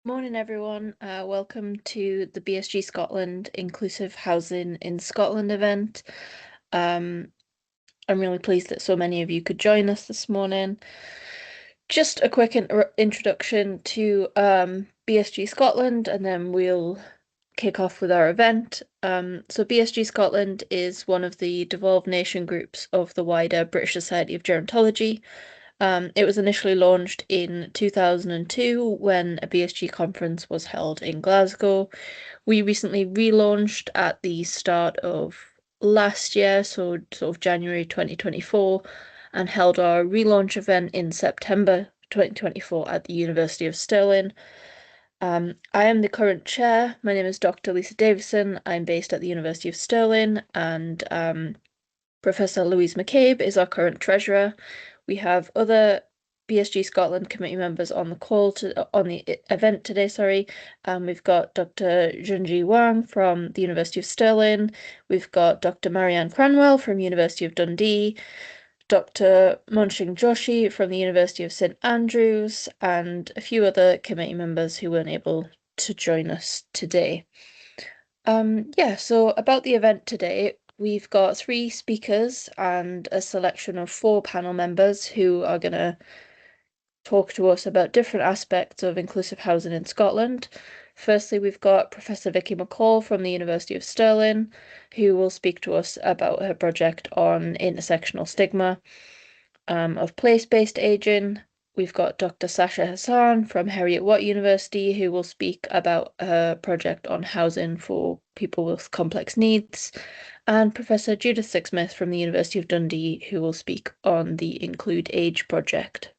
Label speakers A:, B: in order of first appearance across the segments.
A: Morning, everyone. Welcome to the BSG Scotland Inclusive Housing in Scotland event. Um, I'm really pleased that so many of you could join us this morning. Just a quick introduction to BSG Scotland, and then we'll kick off with our event. So BSG Scotland is one of the devolved nation groups of the wider British Society of Gerontology. It was initially launched in 2002 when a BSG conference was held in Glasgow. We recently relaunched at the start of last year, so sort of January 2024, and held our relaunch event in September 2024 at the University of Stirling. I am the current chair. My name is Dr. Lisa Davison. I'm based at the University of Stirling, and Professor Louise McCabe is our current treasurer. We have other BSG Scotland committee members on the call on the event today, sorry. We've got Dr. Junji Wang from the University of Stirling. We've got Dr. Marianne Cranwell from University of Dundee, Dr. Monshing Joshi from the University of St Andrews, and a few other committee members who weren't able to join us today. So about the event today, we've got three speakers and a selection of four panel members who are going to talk to us about different aspects of inclusive housing in Scotland. Firstly, we've got Professor Vikki McCall from the University of Stirling, who will speak to us about her project on intersectional stigma of place-based ageing. We've got Dr. Sasha Hassan from Heriot-Watt University, who will speak about her project on housing for people with complex needs, and Professor Judith Sixsmith from the University of Dundee, who will speak on the Include Age project.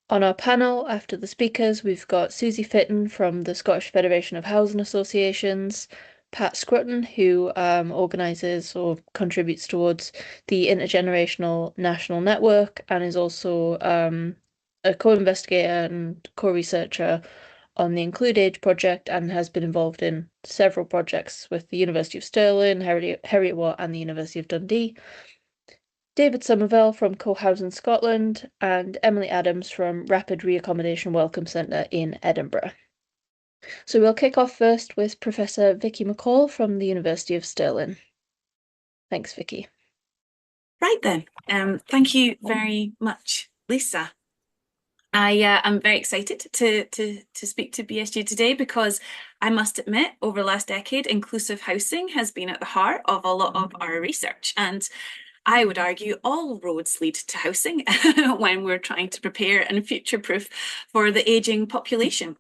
A: On our panel, after the speakers, we've got Susie Fitton from the Scottish Federation of Housing Associations, Pat Scrutton, who organises or contributes towards the Intergenerational National Network and is also a co-investigator and co-researcher on the Include Age project and has been involved in several projects with the University of Stirling, Heriot-Watt and the University of Dundee. David Somerville from Co-Housing Scotland, and Emily Adams from Rapid Reaccommodation Welcome Centre in Edinburgh. So we'll kick off first with Professor Vikki McCall from the University of Stirling. Thanks, Vikki.
B: Right then. Thank you very much, Lisa. I'm very excited to speak to BSG today because I must admit, over the last decade, inclusive housing has been at the heart of a lot of our research. And I would argue all roads lead to housing when we're trying to prepare and future-proof for the aging population.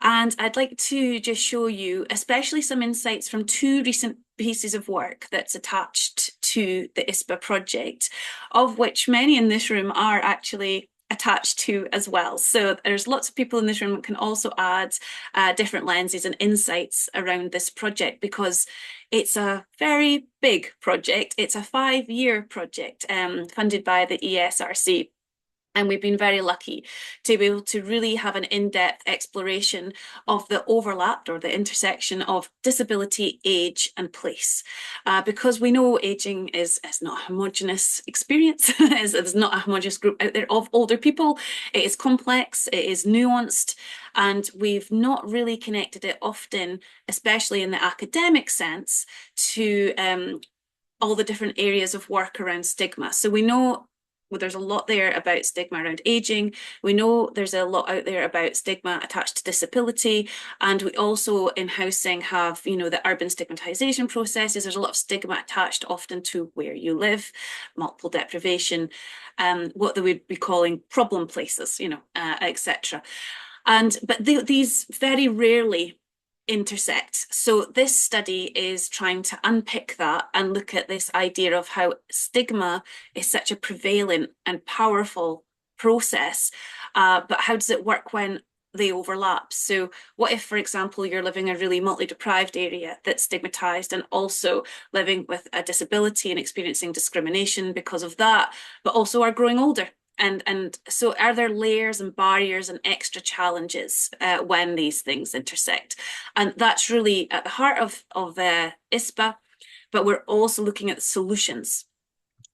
B: And I'd like to just show you, especially some insights from two recent pieces of work that's attached to the ISPA project, of which many in this room are actually attached to as well. So there's lots of people in this room that can also add different lenses and insights around this project because it's a very big project. It's a 5-year project funded by the ESRC. And we've been very lucky to be able to really have an in-depth exploration of the overlap or the intersection of disability, age, and place. Because we know aging is not a homogenous experience, there's not a homogenous group out there of older people. It is complex, it is nuanced, and we've not really connected it often, especially in the academic sense, to all the different areas of work around stigma. So we know there's a lot there about stigma around aging. We know there's a lot out there about stigma attached to disability. And we also in housing have, the urban stigmatization processes. There's a lot of stigma attached often to where you live, multiple deprivation, what they would be calling problem places, etc. But these very rarely intersect. So this study is trying to unpick that and look at this idea of how stigma is such a prevalent and powerful process, but how does it work when they overlap? So what if, for example, you're living in a really multi-deprived area that's stigmatized and also living with a disability and experiencing discrimination because of that, but also are growing older? And so are there layers and barriers and extra challenges when these things intersect? And that's really at the heart of ISPA, but we're also looking at solutions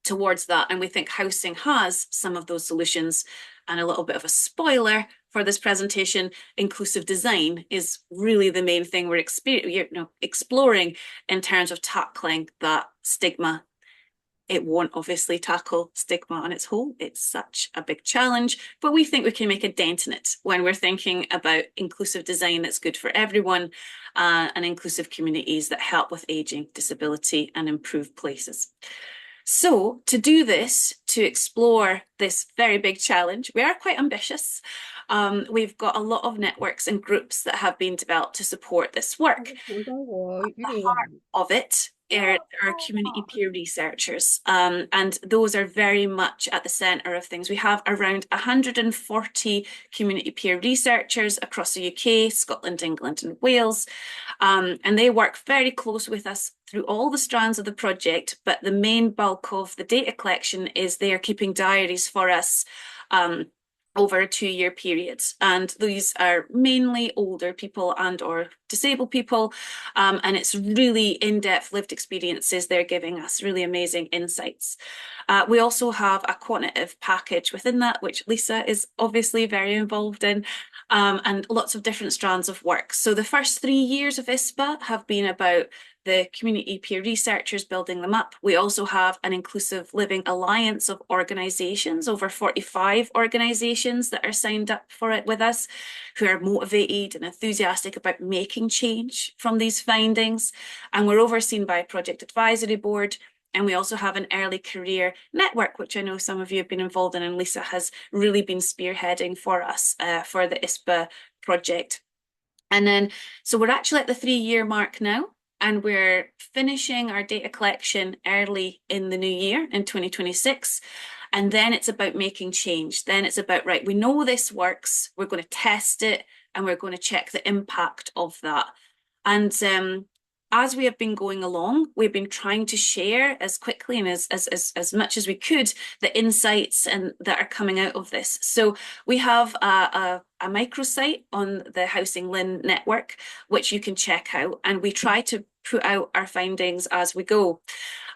B: towards that. And we think housing has some of those solutions. And a little bit of a spoiler, for this presentation, inclusive design is really the main thing we're exploring in terms of tackling that stigma. It won't obviously tackle stigma on its whole. It's such a big challenge, but we think we can make a dent in it when we're thinking about inclusive design that's good for everyone, and inclusive communities that help with ageing, disability, and improve places. So to do this, to explore this very big challenge, we are quite ambitious. We've got a lot of networks and groups that have been developed to support this work. The heart of it are community peer researchers, and those are very much at the centre of things. We have around 140 community peer researchers across the UK, Scotland, England, and Wales. And they work very close with us through all the strands of the project, but the main bulk of the data collection is they are keeping diaries for us over a 2-year period. And these are mainly older people and or disabled people. And it's really in-depth lived experiences they're giving us, really amazing insights. We also have a quantitative package within that, which Lisa is obviously very involved in, and lots of different strands of work. So the first 3 years of ISPA have been about the community peer researchers building them up. We also have an inclusive living alliance of organisations, over 45 organisations that are signed up for it with us, who are motivated and enthusiastic about making change from these findings. And we're overseen by a project advisory board. And we also have an early career network, which I know some of you have been involved in, and Lisa has really been spearheading for us for the ISPA project. And then, so we're actually at the 3-year mark now, and we're finishing our data collection early in the new year in 2026. And then it's about making change. Then it's about, right, we know this works, we're going to test it, and we're going to check the impact of that. And as we have been going along, we've been trying to share as quickly and as much as we could the insights and that are coming out of this. So we have a microsite on the Housing Lin network, which you can check out, and we try to put out our findings as we go.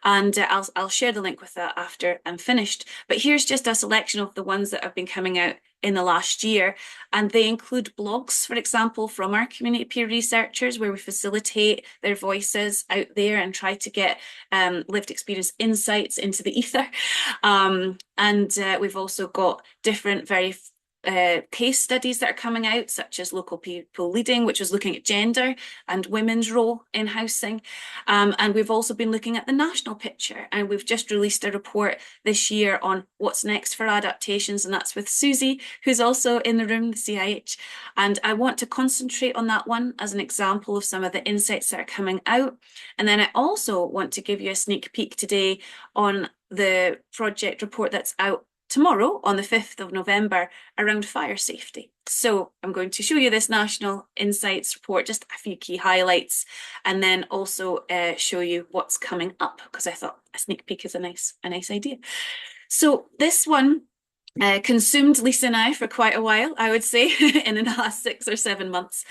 B: And I'll share the link with that after I'm finished. But here's just a selection of the ones that have been coming out in the last year. And they include blogs, for example, from our community peer researchers, where we facilitate their voices out there and try to get lived experience insights into the ether. And we've also got different very case studies that are coming out, such as Local People Leading, which was looking at gender and women's role in housing. And we've also been looking at the national picture, and we've just released a report this year on what's next for adaptations, and that's with Susie, who's also in the room, the CIH. And I want to concentrate on that one as an example of some of the insights that are coming out. And then I also want to give you a sneak peek today on the project report that's out tomorrow on the 5th of November around fire safety. So I'm going to show you this National Insights report, just a few key highlights, and then also show you what's coming up, because I thought a sneak peek is a nice idea. So this one consumed Lisa and I for quite a while, I would say, in the last 6 or 7 months.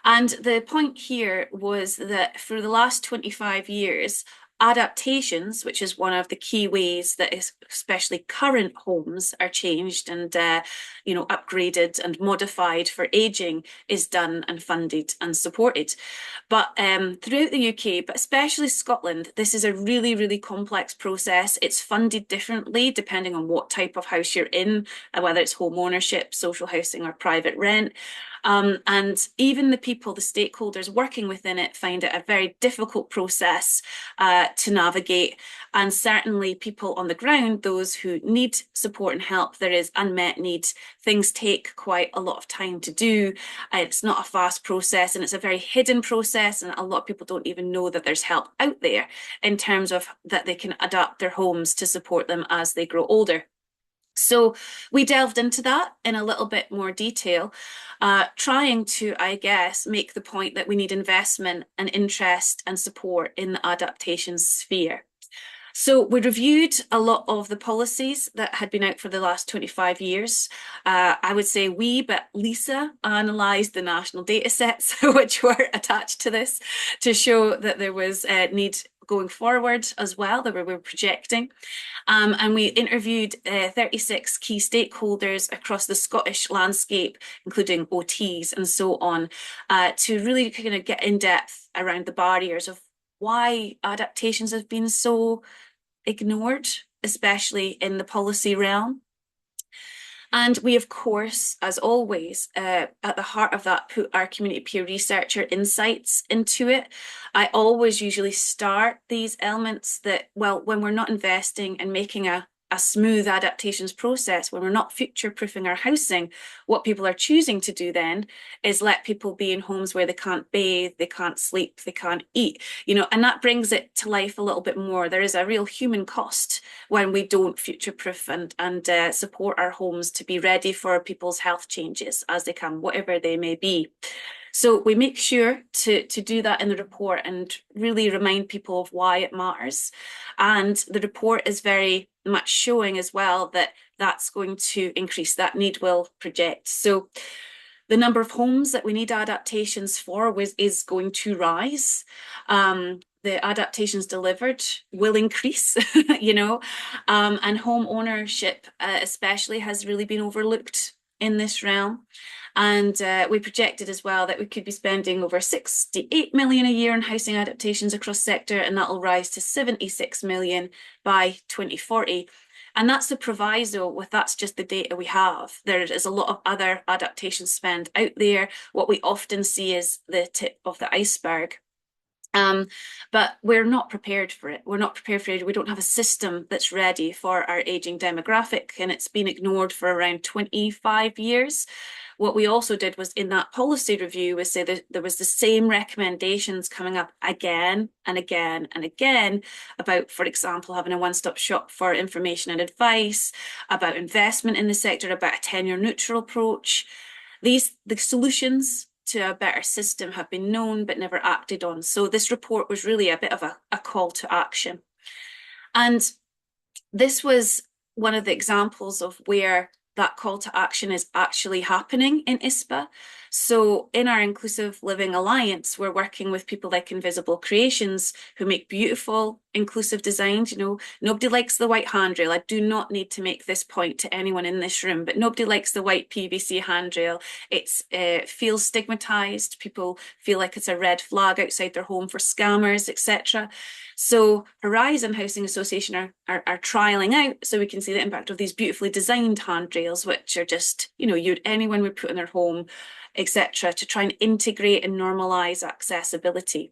B: And the point here was that for the last 25 years, adaptations, which is one of the key ways that especially current homes are changed and upgraded and modified for aging, is done and funded and supported. But throughout the UK, but especially Scotland, this is a really, really complex process. It's funded differently depending on what type of house you're in, whether it's home ownership, social housing, or private rent. And even the people, the stakeholders working within it, find it a very difficult process to navigate. And certainly people on the ground, those who need support and help, there is unmet need. Things take quite a lot of time to do. It's not a fast process, and it's a very hidden process. And a lot of people don't even know that there's help out there in terms of that they can adapt their homes to support them as they grow older. So we delved into that in a little bit more detail, trying to, I guess, make the point that we need investment and interest and support in the adaptation sphere. So we reviewed a lot of the policies that had been out for the last 25 years. I would say but Lisa analysed the national data sets which were attached to this to show that there was need going forward as well that we're projecting. And we interviewed 36 key stakeholders across the Scottish landscape, including OTs and so on, to really kind of get in depth around the barriers of why adaptations have been so ignored, especially in the policy realm. And we, of course, as always, at the heart of that, put our community peer researcher insights into it. I always usually start these elements that, well, when we're not investing and making a smooth adaptations process, when we're not future-proofing our housing, what people are choosing to do then is let people be in homes where they can't bathe, they can't sleep, they can't eat, and that brings it to life a little bit more. There is a real human cost when we don't future-proof and support our homes to be ready for people's health changes as they come, whatever they may be. So we make sure to do that in the report and really remind people of why it matters. And the report is very much showing as well that that's going to increase, that need will project. So the number of homes that we need adaptations for is going to rise. The adaptations delivered will increase, and home ownership especially has really been overlooked in this realm. And we projected as well that we could be spending over 68 million a year on housing adaptations across sector, and that will rise to 76 million by 2040. And that's the proviso with that's just the data we have. There is a lot of other adaptation spend out there. What we often see is the tip of the iceberg. But we're not prepared for it. We're not prepared for it. We don't have a system that's ready for our aging demographic, and it's been ignored for around 25 years. What we also did was in that policy review was say that there was the same recommendations coming up again and again and again about, for example, having a one-stop shop for information and advice, about investment in the sector, about a tenure neutral approach. The solutions to a better system have been known but never acted on. So this report was really a bit of a call to action. And this was one of the examples of where that call to action is actually happening in ISPA. So in our Inclusive Living Alliance, we're working with people like Invisible Creations who make beautiful, inclusive designs. Nobody likes the white handrail. I do not need to make this point to anyone in this room, but nobody likes the white PVC handrail. It feels stigmatized. People feel like it's a red flag outside their home for scammers, etc. So Horizon Housing Association are trialing out so we can see the impact of these beautifully designed handrails, which are just, anyone would put in their home, etc., to try and integrate and normalize accessibility.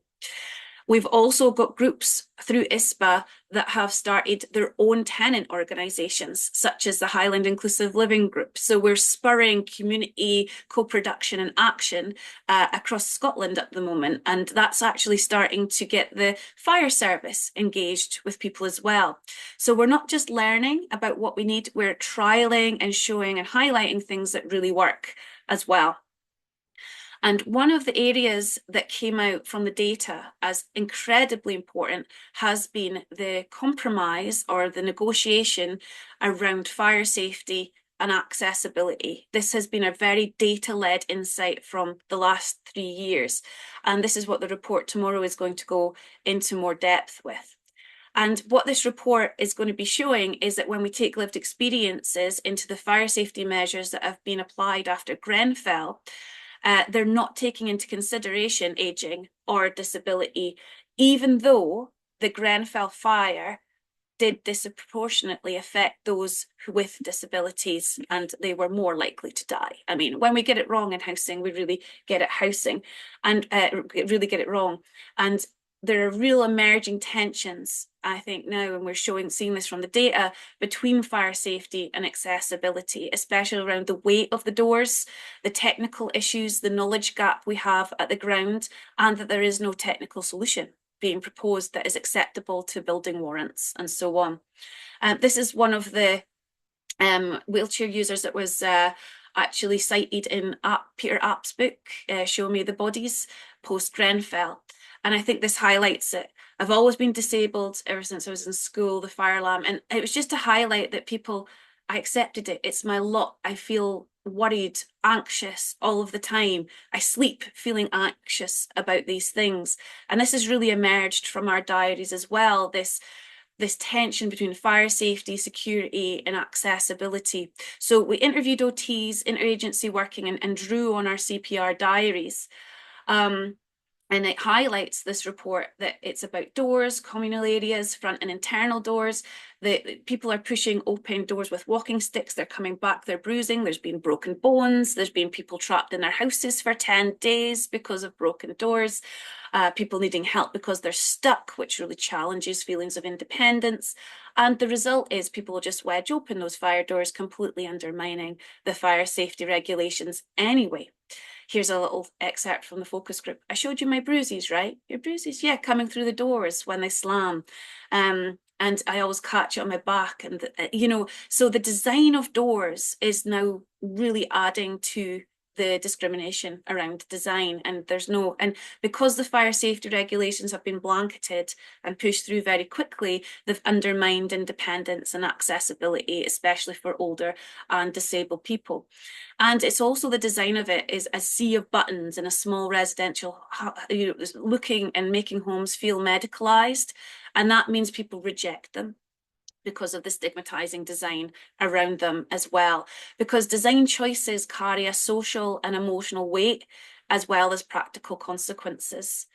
B: We've also got groups through ISPA that have started their own tenant organisations, such as the Highland Inclusive Living Group. So we're spurring community co-production and action across Scotland at the moment. And that's actually starting to get the fire service engaged with people as well. So we're not just learning about what we need, we're trialling and showing and highlighting things that really work as well. And one of the areas that came out from the data as incredibly important has been the compromise or the negotiation around fire safety and accessibility. This has been a very data-led insight from the last 3 years. And this is what the report tomorrow is going to go into more depth with. And what this report is going to be showing is that when we take lived experiences into the fire safety measures that have been applied after Grenfell, they're not taking into consideration aging or disability, even though the Grenfell fire did disproportionately affect those with disabilities and they were more likely to die. I mean, when we get it wrong in housing, we really get it housing and really get it wrong. And there are real emerging tensions, I think, now, and we're seeing this from the data, between fire safety and accessibility, especially around the weight of the doors, the technical issues, the knowledge gap we have at the ground, and that there is no technical solution being proposed that is acceptable to building warrants and so on. This is one of the wheelchair users that was actually cited in Peter App's book, Show Me the Bodies, post-Grenfell. And I think this highlights it. I've always been disabled ever since I was in school, the fire alarm. And it was just to highlight that I accepted it. It's my lot. I feel worried, anxious all of the time. I sleep feeling anxious about these things. And this has really emerged from our diaries as well, this tension between fire safety, security, and accessibility. So we interviewed OTs, interagency working, and drew on our CPR diaries. Um, and it highlights this report that it's about doors, communal areas, front and internal doors. The people are pushing open doors with walking sticks. They're coming back, they're bruising. There's been broken bones. There's been people trapped in their houses for 10 days because of broken doors. People needing help because they're stuck, which really challenges feelings of independence. And the result is people will just wedge open those fire doors, completely undermining the fire safety regulations anyway. Here's a little excerpt from the focus group. I showed you my bruises, right? Your bruises, yeah, coming through the doors when they slam. And I always catch it on my back. And, so the design of doors is now really adding to the discrimination around design. And because the fire safety regulations have been blanketed and pushed through very quickly, they've undermined independence and accessibility, especially for older and disabled people. And it's also the design of it is a sea of buttons in a small residential, looking and making homes feel medicalized. And that means people reject them because of the stigmatizing design around them as well. Because design choices carry a social and emotional weight as well as practical consequences.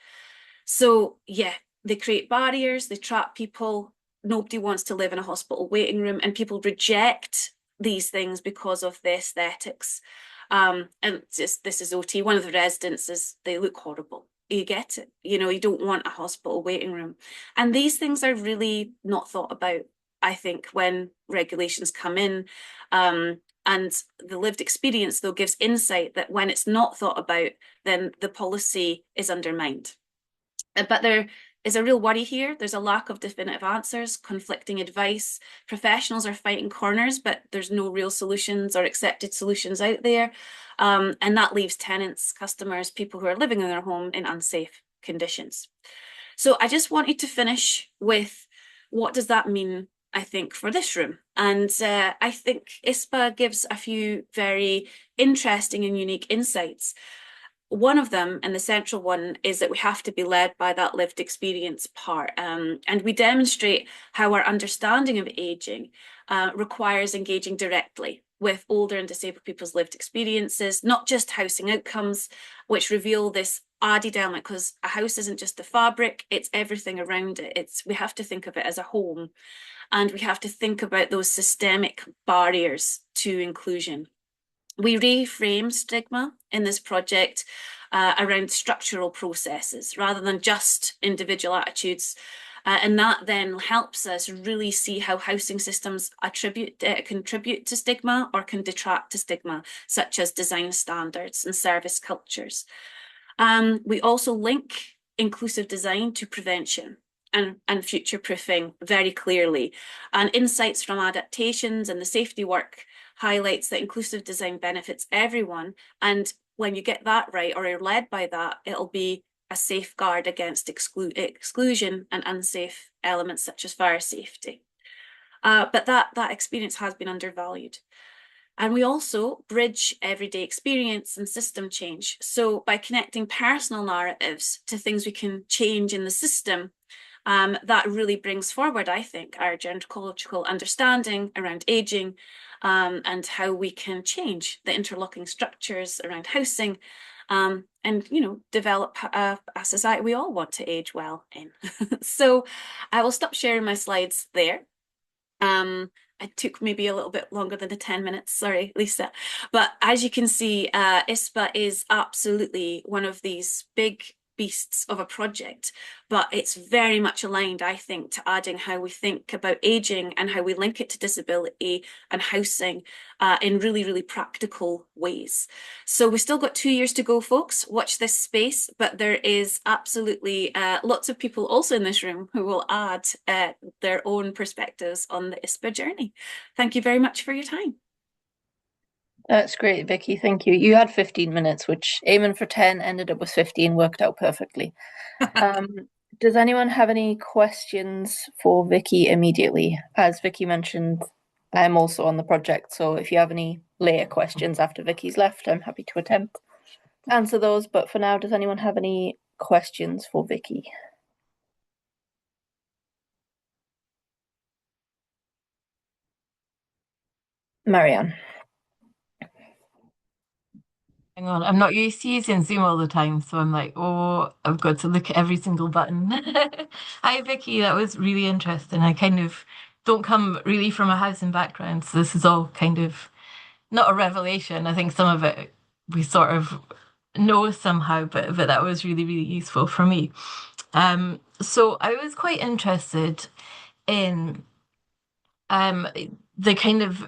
B: So, yeah, they create barriers, they trap people. Nobody wants to live in a hospital waiting room, and people reject these things because of the aesthetics. And this is OT. One of the residents is they look horrible. You get it. You don't want a hospital waiting room. And these things are really not thought about, I think, when regulations come in. And the lived experience, though, gives insight that when it's not thought about, then the policy is undermined. But there is a real worry here. There's a lack of definitive answers, conflicting advice. Professionals are fighting corners, but there's no real solutions or accepted solutions out there. And that leaves tenants, customers, people who are living in their home in unsafe conditions. So I just wanted to finish with what does that mean, I think, for this room? And I think ISPA gives a few very interesting and unique insights. One of them, and the central one, is that we have to be led by that lived experience part. And we demonstrate how our understanding of aging requires engaging directly with older and disabled people's lived experiences, not just housing outcomes, which reveal this added element, because a house isn't just the fabric, it's everything around it. We have to think of it as a home, and we have to think about those systemic barriers to inclusion. We reframe stigma in this project around structural processes rather than just individual attitudes. And that then helps us really see how housing systems contribute to stigma or can detract to stigma, such as design standards and service cultures. We also link inclusive design to prevention and future-proofing very clearly. And insights from adaptations and the safety work highlights that inclusive design benefits everyone. And when you get that right, or you're led by that, it'll be a safeguard against exclusion and unsafe elements such as fire safety. But that experience has been undervalued. And we also bridge everyday experience and system change. So by connecting personal narratives to things we can change in the system, that really brings forward, I think, our gerontological understanding around aging, and how we can change the interlocking structures around housing, and develop a society we all want to age well in. So I will stop sharing my slides there. It took maybe a little bit longer than the 10 minutes. Sorry, Lisa. But as you can see, ISPA is absolutely one of these big beasts of a project, but it's very much aligned, I think, to adding how we think about aging and how we link it to disability and housing in really, really practical ways. So we've still got 2 years to go, folks. Watch this space, but there is absolutely lots of people also in this room who will add their own perspectives on the ISPA journey. Thank you very much for your time.
A: That's great, Vikki. Thank you. You had 15 minutes, which aiming for 10 ended up with 15, worked out perfectly. Does anyone have any questions for Vikki immediately? As Vikki mentioned, I'm also on the project, so if you have any layer questions after Vicki's left. I'm happy to attempt to answer those, but for now, does anyone have any questions for Vikki? Marianne.
C: Hang on, I'm not used to using Zoom all the time, so I'm like, oh, I've got to look at every single button. Hi, Vikki, that was really interesting. I kind of don't come really from a housing background, so this is all kind of not a revelation. I think some of it we sort of know somehow, but that was really, really useful for me. So I was quite interested in um the kind of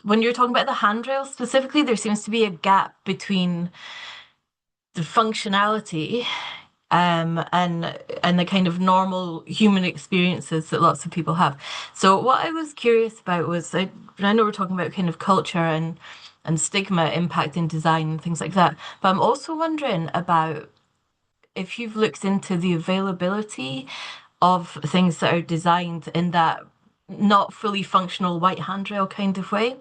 C: when you're talking about the handrail specifically, there seems to be a gap between the functionality and the kind of normal human experiences that lots of people have. So what I was curious about was I know we're talking about kind of culture and stigma impacting design and things like that, but I'm also wondering about if you've looked into the availability of things that are designed in that not fully functional white handrail kind of way.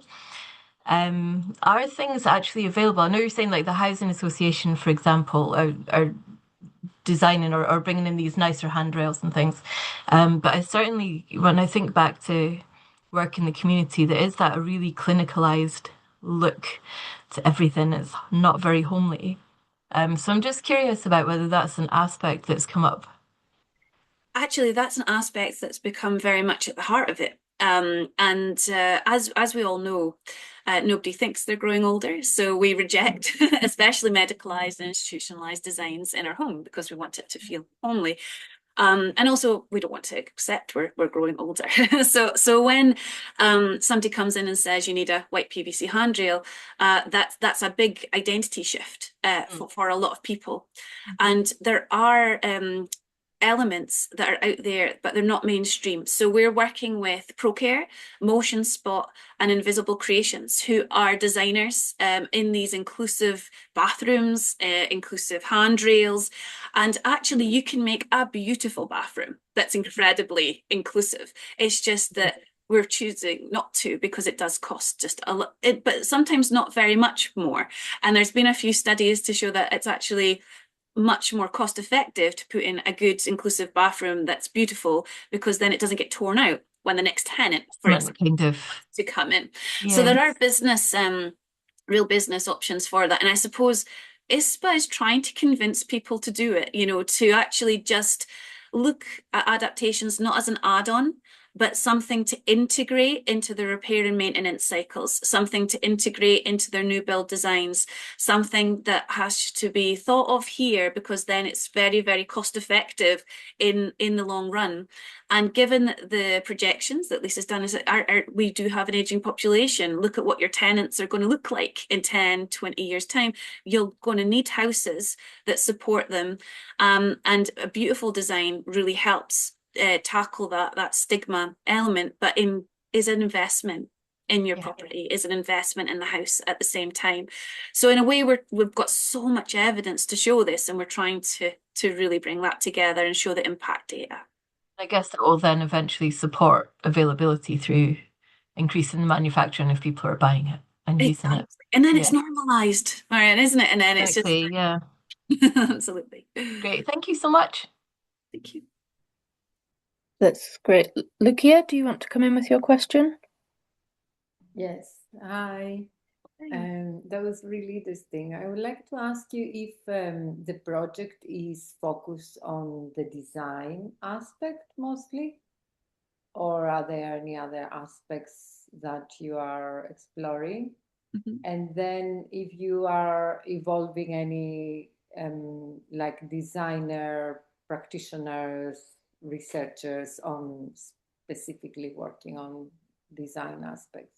C: Are things actually available? I know you're saying like the housing association, for example, are designing or bringing in these nicer handrails and things. But I certainly, when I think back to work in the community, there is that really clinicalized look to everything. It's not very homely. So I'm just curious about whether that's an aspect that's come up.
B: Actually, that's an aspect that's become very much at the heart of it. As we all know, nobody thinks they're growing older, so we reject, especially medicalized and institutionalized designs in our home because we want it to feel homely. And also, we don't want to accept we're growing older. So when somebody comes in and says you need a white PVC handrail, that's a big identity shift for a lot of people. And there are elements that are out there, but they're not mainstream. So we're working with ProCare, Motion Spot, and Invisible Creations, who are designers in these inclusive bathrooms, inclusive handrails. And actually, you can make a beautiful bathroom that's incredibly inclusive. It's just that we're choosing not to because it does cost just a lot, but sometimes not very much more. And there's been a few studies to show that it's actually much more cost effective to put in a good inclusive bathroom that's beautiful because then it doesn't get torn out when the next tenant, for example,
C: Kind of,
B: to come in. So
C: yeah.
B: there are real business options for that. And I suppose ISPA is trying to convince people to do it, to actually just look at adaptations not as an add-on, but something to integrate into the repair and maintenance cycles, something to integrate into their new build designs, something that has to be thought of here because then it's very, very cost effective in the long run. And given the projections that Lisa's done, is that we do have an aging population. Look at what your tenants are going to look like in 10, 20 years' time. You're going to need houses that support them. And a beautiful design really helps tackle that stigma element, but is an investment in your property, is an investment in the house at the same time. So in a way, we've got so much evidence to show this, and we're trying to really bring that together and show the impact data.
C: I guess it will then eventually support availability through increasing the manufacturing if people are buying it and using it.
B: And then it's normalized, Marianne, isn't it? And then it's just
C: yeah.
B: absolutely
C: Great. Thank you so much.
B: Thank you.
A: That's great. Lucia, do you want to come in with your question?
D: Yes. Hi. That was really interesting. I would like to ask you if the project is focused on the design aspect mostly, or are there any other aspects that you are exploring? And then if you are evolving any like designer practitioners, researchers on specifically working on design aspects.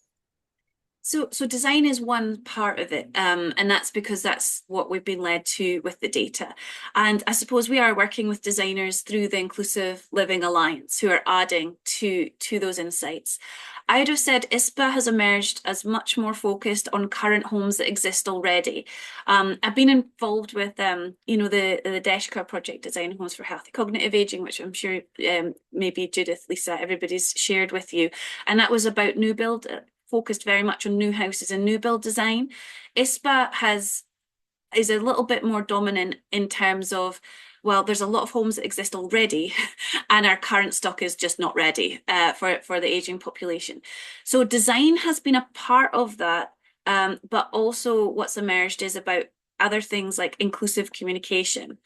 B: So design is one part of it, and that's because that's what we've been led to with the data. And I suppose we are working with designers through the Inclusive Living Alliance who are adding to those insights. I would have said ISPA has emerged as much more focused on current homes that exist already. I've been involved with, the DESHCA project, Design Homes for Healthy Cognitive Aging, which I'm sure maybe Judith, Lisa, everybody's shared with you. And that was about new build focused very much on new houses and new build design. ISPA is a little bit more dominant in terms of, well, there's a lot of homes that exist already, and our current stock is just not ready for the aging population. So design has been a part of that, but also what's emerged is about other things like inclusive communication.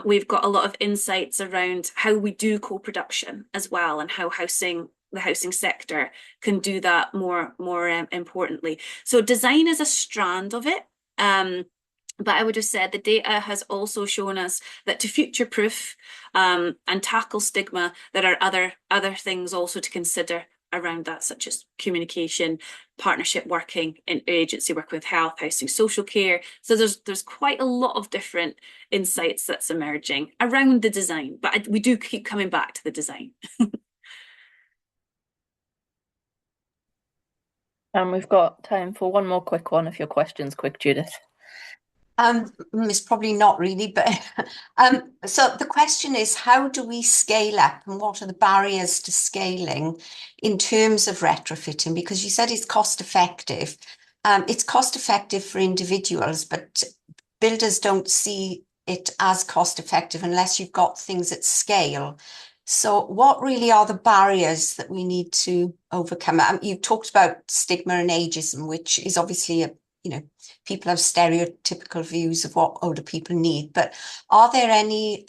B: We've got a lot of insights around how we do co-production as well, and how the housing sector can do that more importantly. So design is a strand of it. But I would have said the data has also shown us that to future-proof and tackle stigma, there are other things also to consider around that, such as communication, partnership working, interagency work with health, housing, social care. So there's quite a lot of different insights that's emerging around the design, but we do keep coming back to the design.
A: And we've got time for one more quick one if your question's quick, Judith.
E: It's probably not really, but so the question is, how do we scale up, and what are the barriers to scaling in terms of retrofitting? Because you said it's cost effective. It's cost effective for individuals, but builders don't see it as cost effective unless you've got things at scale. So what really are the barriers that we need to overcome? You've talked about stigma and ageism, which is obviously people have stereotypical views of what older people need, but are there any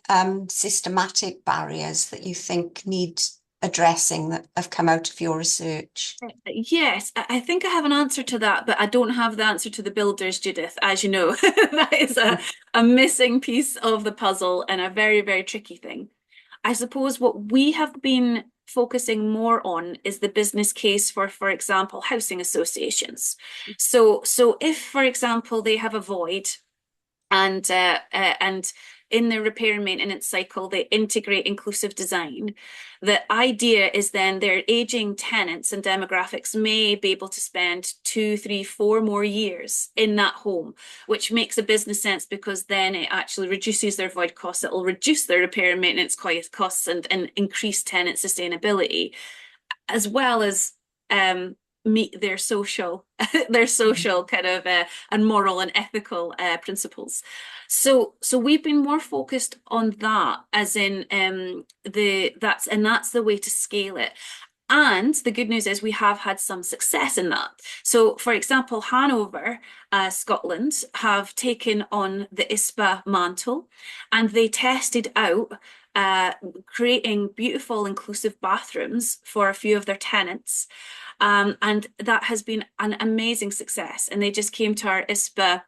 E: systematic barriers that you think need addressing that have come out of your research?
B: Yes, I think I have an answer to that, but I don't have the answer to the builders, Judith, as you know. That is a missing piece of the puzzle and a very, very tricky thing. I suppose what we have been focusing more on is the business case for example, housing associations. So if, for example, they have a void and in their repair and maintenance cycle, they integrate inclusive design. The idea is then their aging tenants and demographics may be able to spend 2, 3, 4 more years in that home, which makes a business sense because then it actually reduces their void costs. It will reduce their repair and maintenance costs and increase tenant sustainability, as well as meet their social kind of and moral and ethical principles. So we've been more focused on that, as in that's the way to scale it. And the good news is we have had some success in that. So, for example, Hanover, Scotland, have taken on the ISPA mantle, and they tested out creating beautiful inclusive bathrooms for a few of their tenants. And that has been an amazing success. And they just came to our ISPA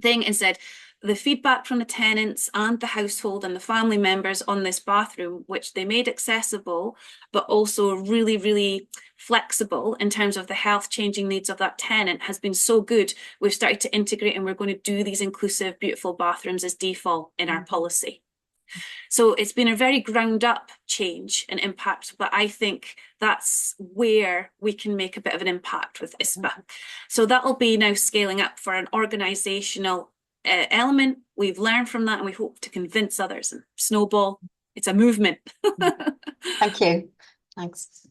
B: thing and said, the feedback from the tenants and the household and the family members on this bathroom, which they made accessible, but also really, really flexible in terms of the health changing needs of that tenant, has been so good. We've started to integrate, and we're going to do these inclusive, beautiful bathrooms as default in our policy. So it's been a very ground up change and impact, but I think that's where we can make a bit of an impact with ISPA. So that'll be now scaling up for an organisational element. We've learned from that, and we hope to convince others and snowball. It's a movement.
E: Thank you. Thanks.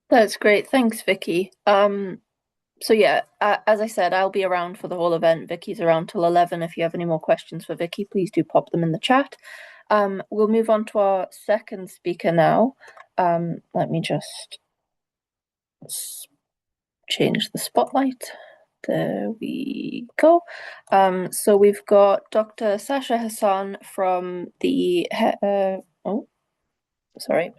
A: That's great. Thanks, Vikki. So yeah, as I said, I'll be around for the whole event. Vikki's around till 11. If you have any more questions for Vikki, please do pop them in the chat. We'll move on to our second speaker now. Let me just change the spotlight. There we go. So we've got Dr. Sasha Hassan from the sorry.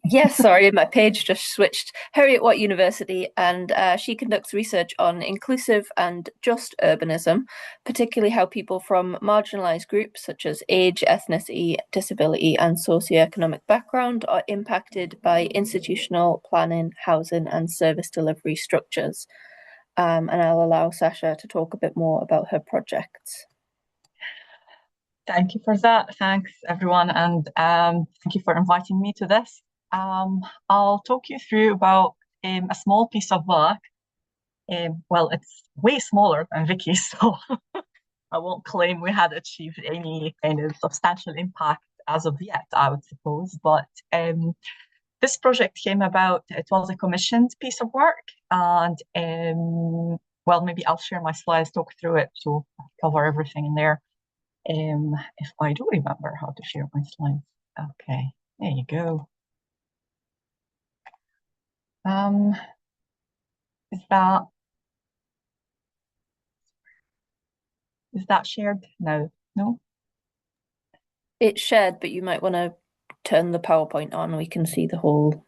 A: Yes, sorry, my page just switched. Heriot-Watt University, and she conducts research on inclusive and just urbanism, particularly how people from marginalised groups such as age, ethnicity, disability, and socioeconomic background are impacted by institutional planning, housing, and service delivery structures. And I'll allow Sasha to talk a bit more about her projects.
F: Thank you for that. Thanks, everyone, and thank you for inviting me to this. I'll talk you through about a small piece of work. Well, it's way smaller than Vikki's, so I won't claim we had achieved any kind of substantial impact as of yet, I would suppose. But this project came about, it was a commissioned piece of work, and well, maybe I'll share my slides, talk through it to cover everything in there. If I do remember how to share my slides. Okay, there you go. Is that shared? No.
A: It's shared, but you might want to turn the PowerPoint on. We can see the whole.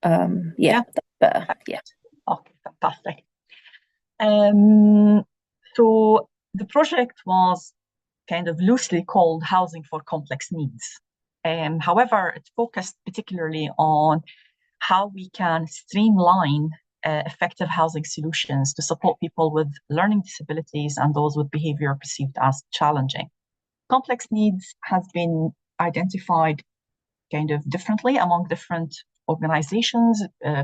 A: Yeah, that's better. Yeah.
F: Okay, fantastic. So the project was kind of loosely called Housing for Complex Needs. However, it focused particularly on how we can streamline effective housing solutions to support people with learning disabilities and those with behavior perceived as challenging. Complex needs has been identified kind of differently among different organizations,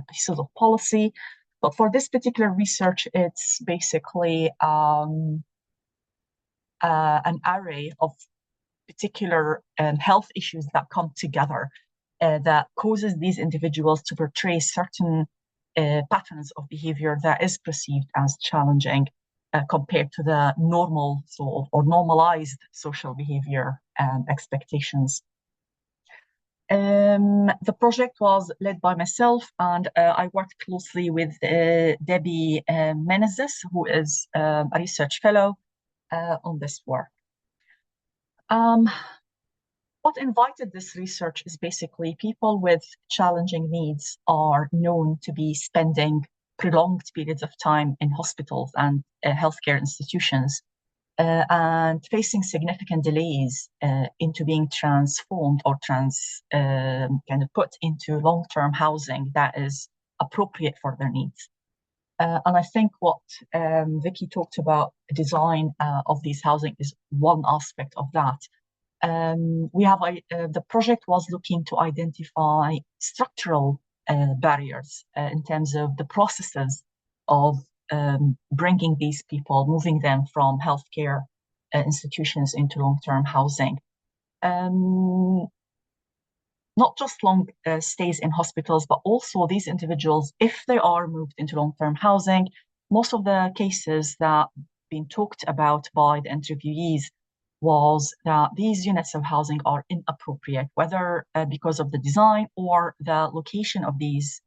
F: pieces of policy. But for this particular research, it's basically an array of particular health issues that come together that causes these individuals to portray certain patterns of behavior that is perceived as challenging compared to the normal or normalized social behavior expectations. The project was led by myself, and I worked closely with Debbie Menezes, who is a research fellow on this work. What invited this research is basically people with challenging needs are known to be spending prolonged periods of time in hospitals and healthcare institutions and facing significant delays into being transformed or kind of put into long-term housing that is appropriate for their needs. And I think what Vikki talked about, design of these housing is one aspect of that. The project was looking to identify structural barriers in terms of the processes of bringing these people, moving them from healthcare institutions into long-term housing. Not just long stays in hospitals, but also these individuals, if they are moved into long-term housing, most of the cases that have been talked about by the interviewees was that these units of housing are inappropriate, whether because of the design or the location of these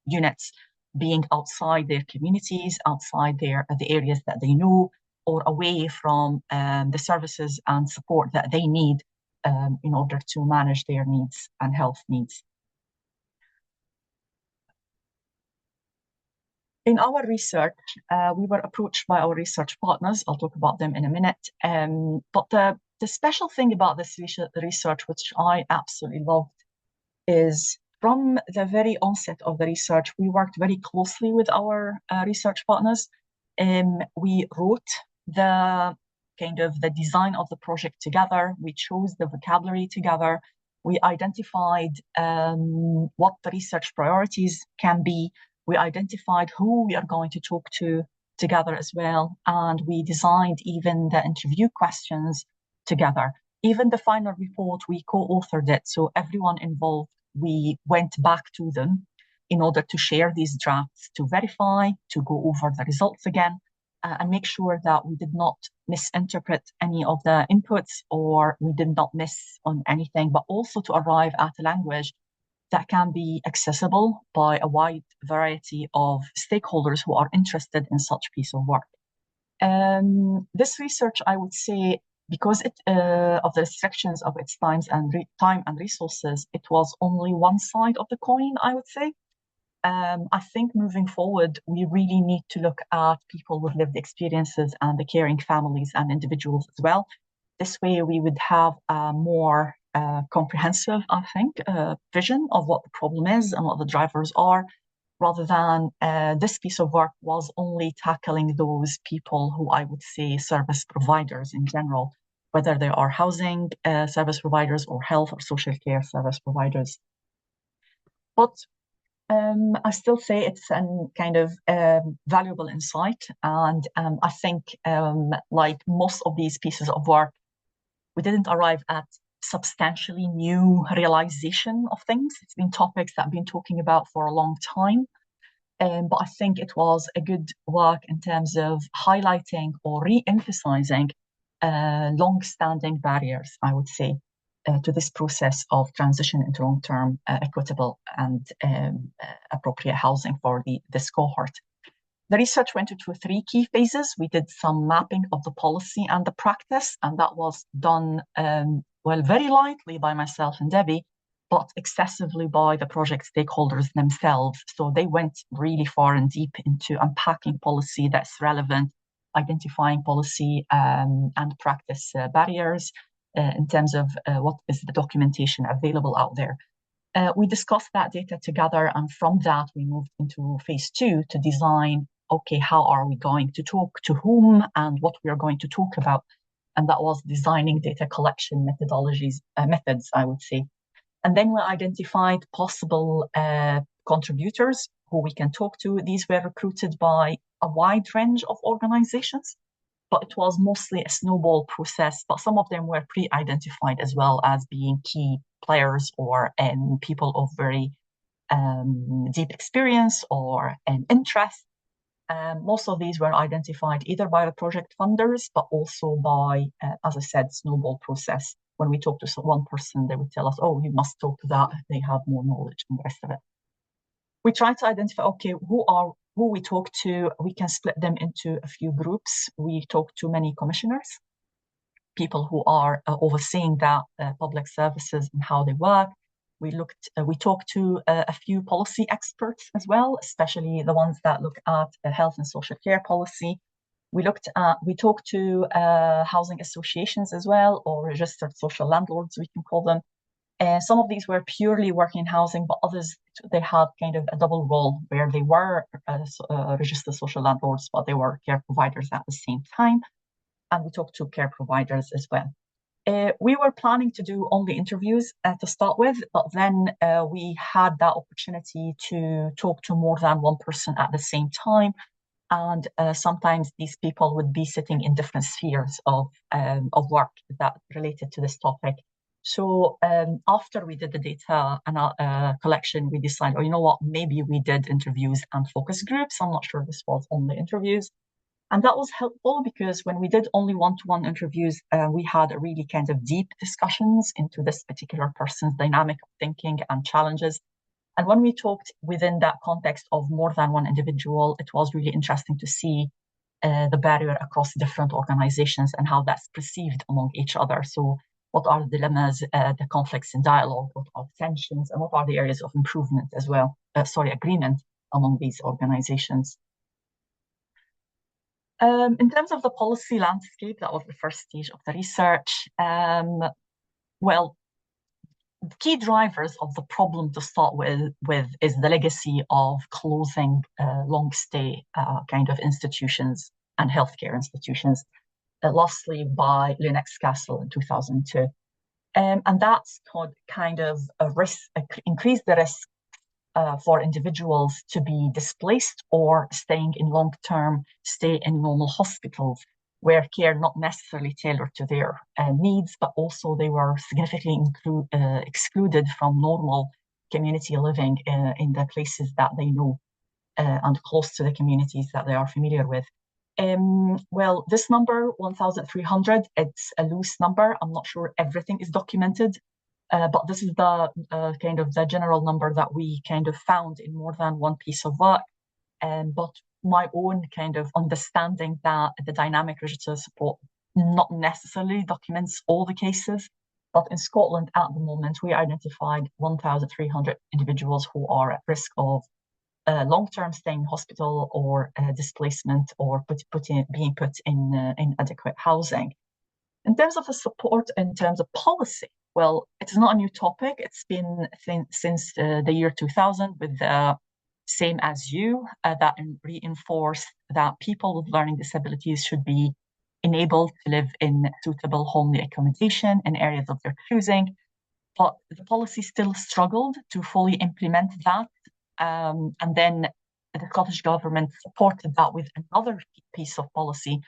F: units being outside their communities, outside the areas that they know, or away from the services and support that they need in order to manage their needs and health needs. In our research, we were approached by our research partners. I'll talk about them in a minute. But the special thing about this research, which I absolutely loved, is from the very onset of the research, we worked very closely with our research partners. We wrote the design of the project together. We chose the vocabulary together. We identified what the research priorities can be. We identified who we are going to talk to together as well. And we designed even the interview questions together. Even the final report, we co-authored it. So everyone involved, we went back to them in order to share these drafts, to verify, to go over the results again, and make sure that we did not misinterpret any of the inputs or we did not miss on anything, but also to arrive at a language that can be accessible by a wide variety of stakeholders who are interested in such piece of work. This research, I would say, because of the restrictions of its time and resources, it was only one side of the coin, I would say. I think moving forward, we really need to look at people with lived experiences and the caring families and individuals as well. This way, we would have a more comprehensive, I think, vision of what the problem is and what the drivers are, rather than this piece of work was only tackling those people who I would say service providers in general, whether they are housing service providers or health or social care service providers. But I still say it's a kind of valuable insight. And I think like most of these pieces of work, we didn't arrive at substantially new realization of things. It's been topics that I've been talking about for a long time. But I think it was a good work in terms of highlighting or re-emphasizing long-standing barriers, I would say, to this process of transition into long-term equitable and appropriate housing for this cohort. The research went into 3 key phases. We did some mapping of the policy and the practice, and that was done, well, very lightly by myself and Debbie, but excessively by the project stakeholders themselves. So they went really far and deep into unpacking policy that's relevant, identifying policy and practice barriers in terms of what is the documentation available out there. We discussed that data together, and from that we moved into phase 2 to design, okay, how are we going to talk to whom and what we are going to talk about? And that was designing data collection methods, I would say. And then we identified possible contributors who we can talk to. These were recruited by a wide range of organizations, but it was mostly a snowball process. But some of them were pre-identified as well as being key players or people of very deep experience or interest. Most of these were identified either by the project funders, but also by, as I said, snowball process. When we talk to one person, they would tell us, oh, you must talk to that, they have more knowledge and the rest of it. We try to identify, okay, who we talk to. We can split them into a few groups. We talk to many commissioners, people who are overseeing that public services and how they work. We talked to a few policy experts as well, especially the ones that look at health and social care policy. We talked to housing associations as well, or registered social landlords, we can call them. Some of these were purely working in housing, but others, they had kind of a double role where they were registered social landlords, but they were care providers at the same time. And we talked to care providers as well. We were planning to do only interviews to start with, but then we had that opportunity to talk to more than one person at the same time. And sometimes these people would be sitting in different spheres of work that related to this topic. So after we did the data collection, we decided, oh, you know what, maybe we did interviews and focus groups. I'm not sure this was only interviews. And that was helpful because when we did only one-to-one interviews, we had a really kind of deep discussions into this particular person's dynamic of thinking and challenges. And when we talked within that context of more than one individual, it was really interesting to see the barrier across different organizations and how that's perceived among each other. So what are the dilemmas, the conflicts in dialogue, what are the tensions, and what are the areas of improvement as well, agreement among these organizations. In terms of the policy landscape, that was the first stage of the research. Well, the key drivers of the problem to start with is the legacy of closing long stay kind of institutions and healthcare institutions, lastly by Lenox Castle in 2002. And that's kind of increase the risk for individuals to be displaced or staying in long-term stay in normal hospitals where care not necessarily tailored to their needs, but also they were significantly excluded from normal community living in the places that they know and close to the communities that they are familiar with. Well, this number, 1,300, it's a loose number. I'm not sure everything is documented. But this is the kind of the general number that we kind of found in more than one piece of work. But my own kind of understanding that the dynamic register support not necessarily documents all the cases. But in Scotland at the moment, we identified 1,300 individuals who are at risk of long-term stay in hospital or displacement or being put in inadequate housing. In terms of the support, in terms of policy, well, it's not a new topic. It's been since the year 2000 with the Same As You that reinforced that people with learning disabilities should be enabled to live in suitable homely accommodation in areas of their choosing. But the policy still struggled to fully implement that. And then the Scottish government supported that with another piece of policy,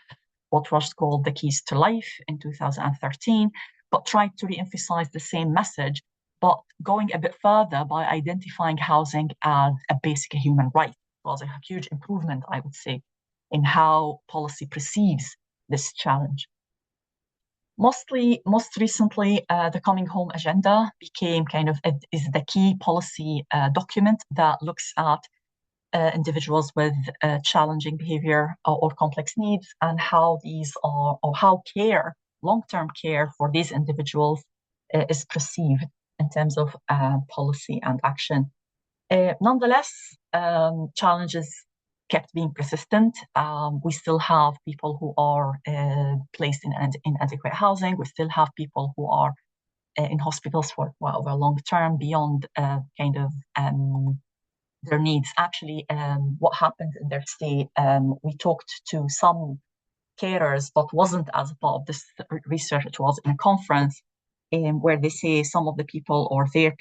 F: what was called the Keys to Life in 2013, but tried to re-emphasize the same message, but going a bit further by identifying housing as a basic human right. It was a huge improvement, I would say, in how policy perceives this challenge. Most recently, the Coming Home Agenda became is the key policy document that looks at individuals with challenging behavior or complex needs, and how these are, or how long-term care for these individuals is perceived in terms of policy and action. Nonetheless, challenges kept being persistent. We still have people who are placed in inadequate housing. We still have people who are in hospitals for a long term beyond their needs. Actually, what happens in their stay, we talked to some carers, but wasn't as a part of this research. It was in a conference where they say some of the people or the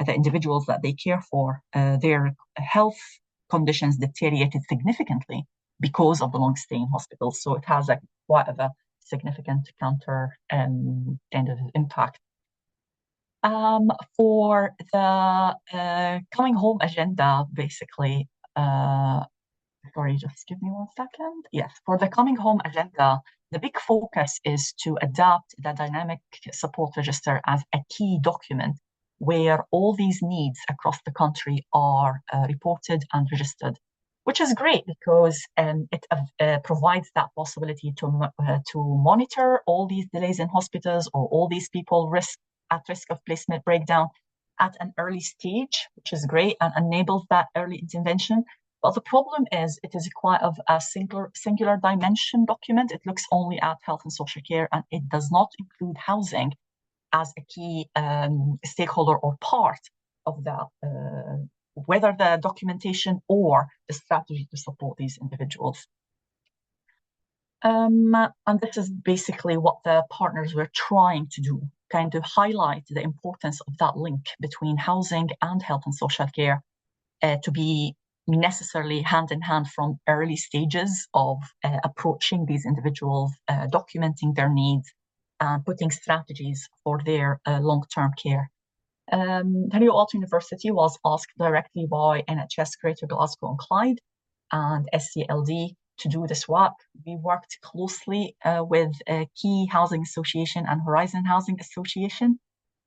F: individuals that they care for, their health conditions deteriorated significantly because of the long stay in hospitals. So it has quite a significant counter kind of impact. For the Coming Home Agenda, basically, sorry, just give me 1 second. Yes, for the Coming Home Agenda, the big focus is to adapt the dynamic support register as a key document where all these needs across the country are reported and registered, which is great because it provides that possibility to monitor all these delays in hospitals or all these people at risk of placement breakdown at an early stage, which is great and enables that early intervention. But the problem is it is quite of a singular dimension document. It looks only at health and social care, and it does not include housing as a key stakeholder or part of that, whether the documentation or the strategy to support these individuals. And this is basically what the partners were trying to do, kind of highlight the importance of that link between housing and health and social care to be necessarily hand in hand from early stages of approaching these individuals, documenting their needs, and putting strategies for their long-term care. Henry Walt University was asked directly by NHS Greater Glasgow and Clyde and SCLD to do this work. We worked closely with Key Housing Association and Horizon Housing Association,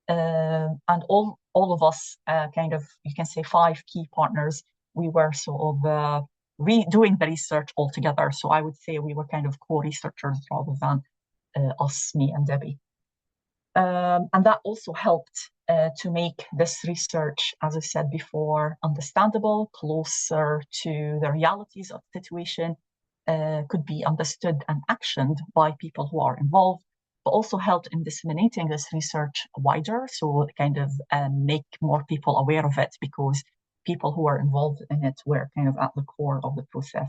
F: and all of us, you can say 5 key partners, we were sort of redoing the research all together. So I would say we were kind of co-researchers rather than us, me and Debbie. And that also helped to make this research, as I said before, understandable, closer to the realities of the situation, could be understood and actioned by people who are involved, but also helped in disseminating this research wider, so kind of make more people aware of it, because people who are involved in it were kind of at the core of the process.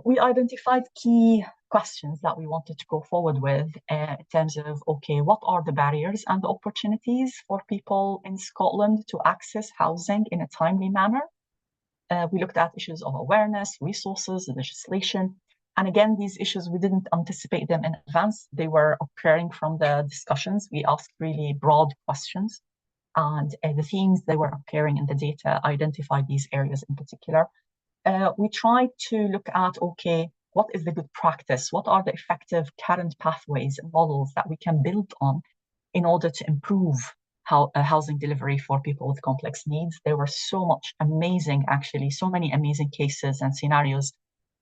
F: We identified key questions that we wanted to go forward with in terms of, okay, what are the barriers and the opportunities for people in Scotland to access housing in a timely manner? We looked at issues of awareness, resources, legislation. And again, these issues, we didn't anticipate them in advance. They were occurring from the discussions. We asked really broad questions, and the themes that were appearing in the data identified these areas in particular. We tried to look at, okay, what is the good practice? What are the effective current pathways and models that we can build on in order to improve housing delivery for people with complex needs? There were so many amazing cases and scenarios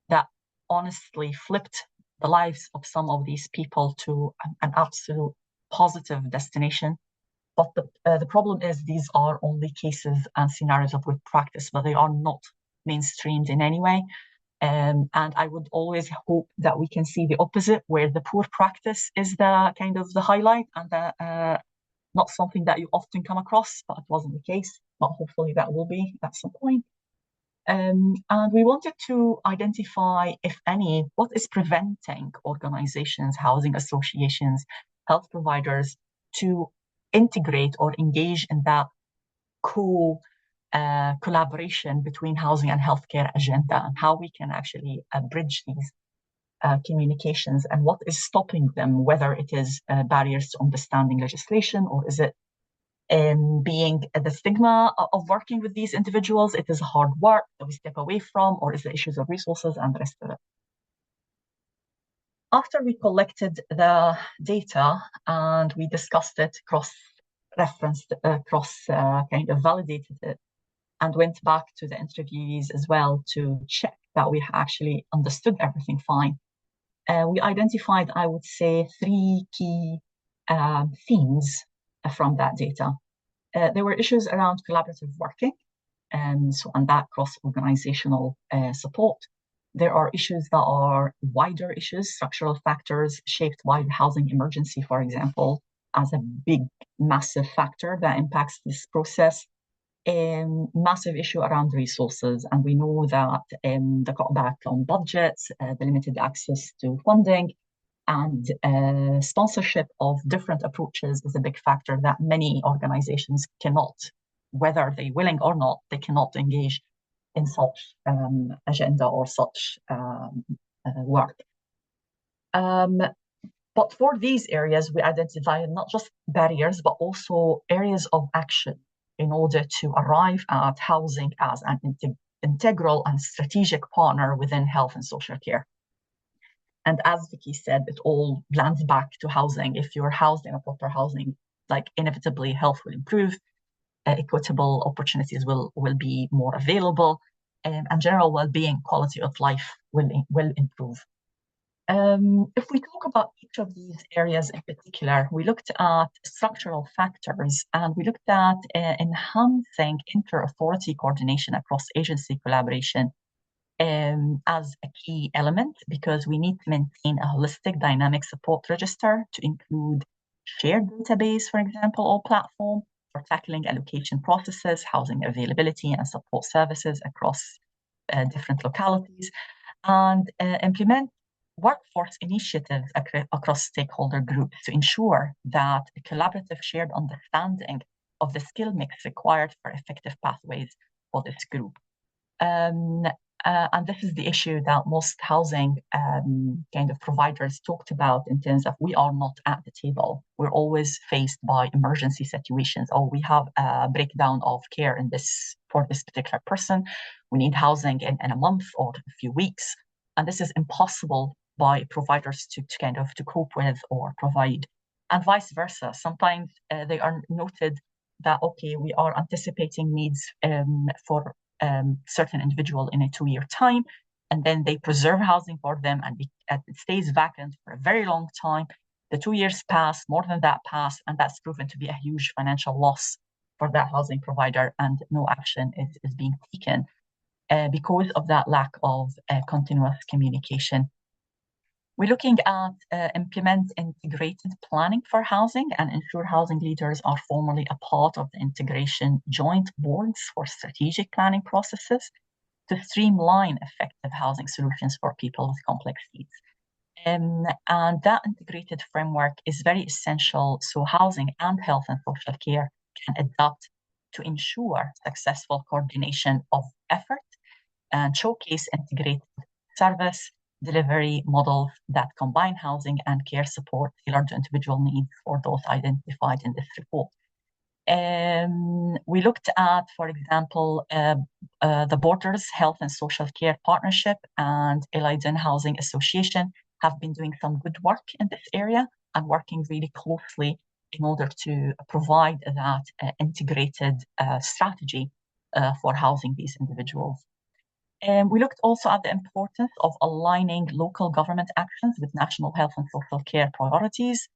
F: that honestly flipped the lives of some of these people to an absolute positive destination. But the problem is these are only cases and scenarios of good practice, but they are not mainstreamed in any way. And I would always hope that we can see the opposite, where the poor practice is the kind of the highlight and the not something that you often come across, but it wasn't the case. But hopefully that will be at some point. And we wanted to identify, if any, what is preventing organizations, housing associations, health providers to integrate or engage in that collaboration between housing and healthcare agenda, and how we can actually bridge these. communications and what is stopping them, whether it is barriers to understanding legislation, or is it being the stigma of working with these individuals, it is hard work that we step away from, or is it issues of resources and the rest of it. After we collected the data and we discussed it, cross-referenced, kind of validated it, and went back to the interviewees as well to check that we actually understood everything fine, we identified, I would say, 3 key themes from that data. There were issues around collaborative working, and that cross-organizational support. There are issues that are wider issues, structural factors shaped by the housing emergency, for example, as a big, massive factor that impacts this process. Massive issue around resources, and we know that the cutback on budgets, the limited access to funding, and sponsorship of different approaches is a big factor that many organizations cannot, whether they're willing or not, they cannot engage in such agenda or such work. But for these areas, we identified not just barriers, but also areas of action in order to arrive at housing as an integral and strategic partner within health and social care. And as Vikki said, it all lands back to housing. If you're housed in a proper housing, like inevitably health will improve, equitable opportunities will be more available, and general well-being, quality of life will improve. If we talk about each of these areas in particular, we looked at structural factors, and we looked at enhancing inter-authority coordination across agency collaboration as a key element, because we need to maintain a holistic dynamic support register to include shared database, for example, or platform for tackling allocation processes, housing availability, and support services across different localities, and implement workforce initiatives across stakeholder groups to ensure that a collaborative shared understanding of the skill mix required for effective pathways for this group. And this is the issue that most housing kind of providers talked about, in terms of we are not at the table. We're always faced by emergency situations, or we have a breakdown of care for this particular person. We need housing in a month or a few weeks. And this is impossible by providers to cope with or provide, and vice versa. Sometimes they are noted that, okay, we are anticipating needs for certain individual in a 2-year time, and then they preserve housing for them, and it stays vacant for a very long time. The 2 years pass, more than that pass, and that's proven to be a huge financial loss for that housing provider, and no action is being taken because of that lack of continuous communication. We're looking at implement integrated planning for housing and ensure housing leaders are formally a part of the integration joint boards for strategic planning processes to streamline effective housing solutions for people with complex needs. And that integrated framework is very essential so housing and health and social care can adapt to ensure successful coordination of effort and showcase integrated service delivery models that combine housing and care support tailored to individual needs for those identified in this report. We looked at, for example, the Borders Health and Social Care Partnership and Leiden Housing Association have been doing some good work in this area and working really closely in order to provide that integrated strategy for housing these individuals. We looked also at the importance of aligning local government actions with national health and social care priorities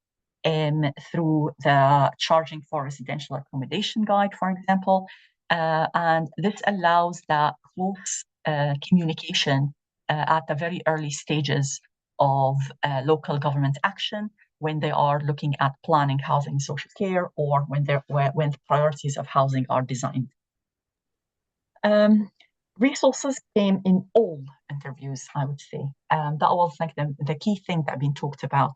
F: through the charging for residential accommodation guide, for example. And this allows that close communication at the very early stages of local government action when they are looking at planning housing and social care, or when the priorities of housing are designed. Resources came in all interviews, I would say. That was like the key thing that been talked about.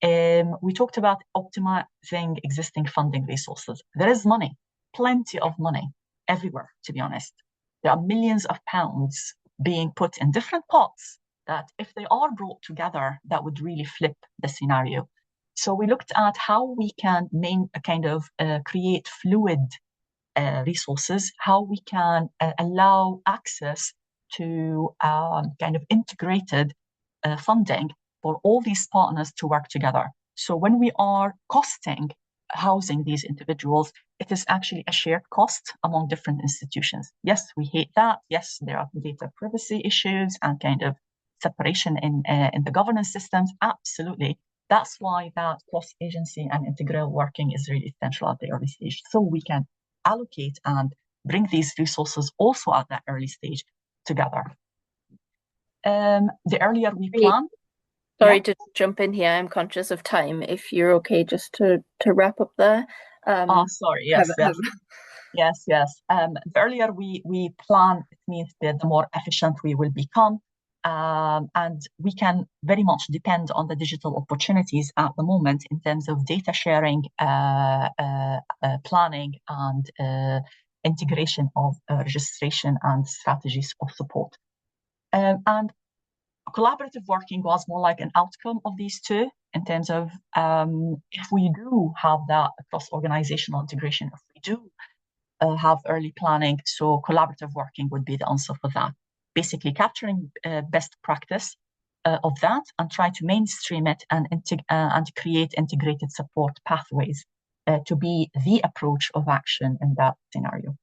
F: We talked about optimizing existing funding resources. There is money, plenty of money everywhere, to be honest. There are millions of pounds being put in different pots that if they are brought together, that would really flip the scenario. So we looked at how we can create fluid resources, how we can allow access to kind of integrated funding for all these partners to work together. So when we are costing housing these individuals, it is actually a shared cost among different institutions. Yes, we hate that. Yes, there are data privacy issues and kind of separation in the governance systems. Absolutely. That's why that cross-agency and integral working is really essential at the early stage. So we can allocate and bring these resources also at that early stage together. The earlier we plan.
A: Sorry to jump in here. I'm conscious of time. If you're okay, just to wrap up there.
F: Sorry. Yes. The earlier we plan, it means that the more efficient we will become. And we can very much depend on the digital opportunities at the moment in terms of data sharing, planning, and integration of registration and strategies of support. And collaborative working was more like an outcome of these two in terms of if we do have that cross-organizational integration, if we do have early planning, so collaborative working would be the answer for that. Basically capturing best practice of that and try to mainstream it and create integrated support pathways to be the approach of action in that scenario.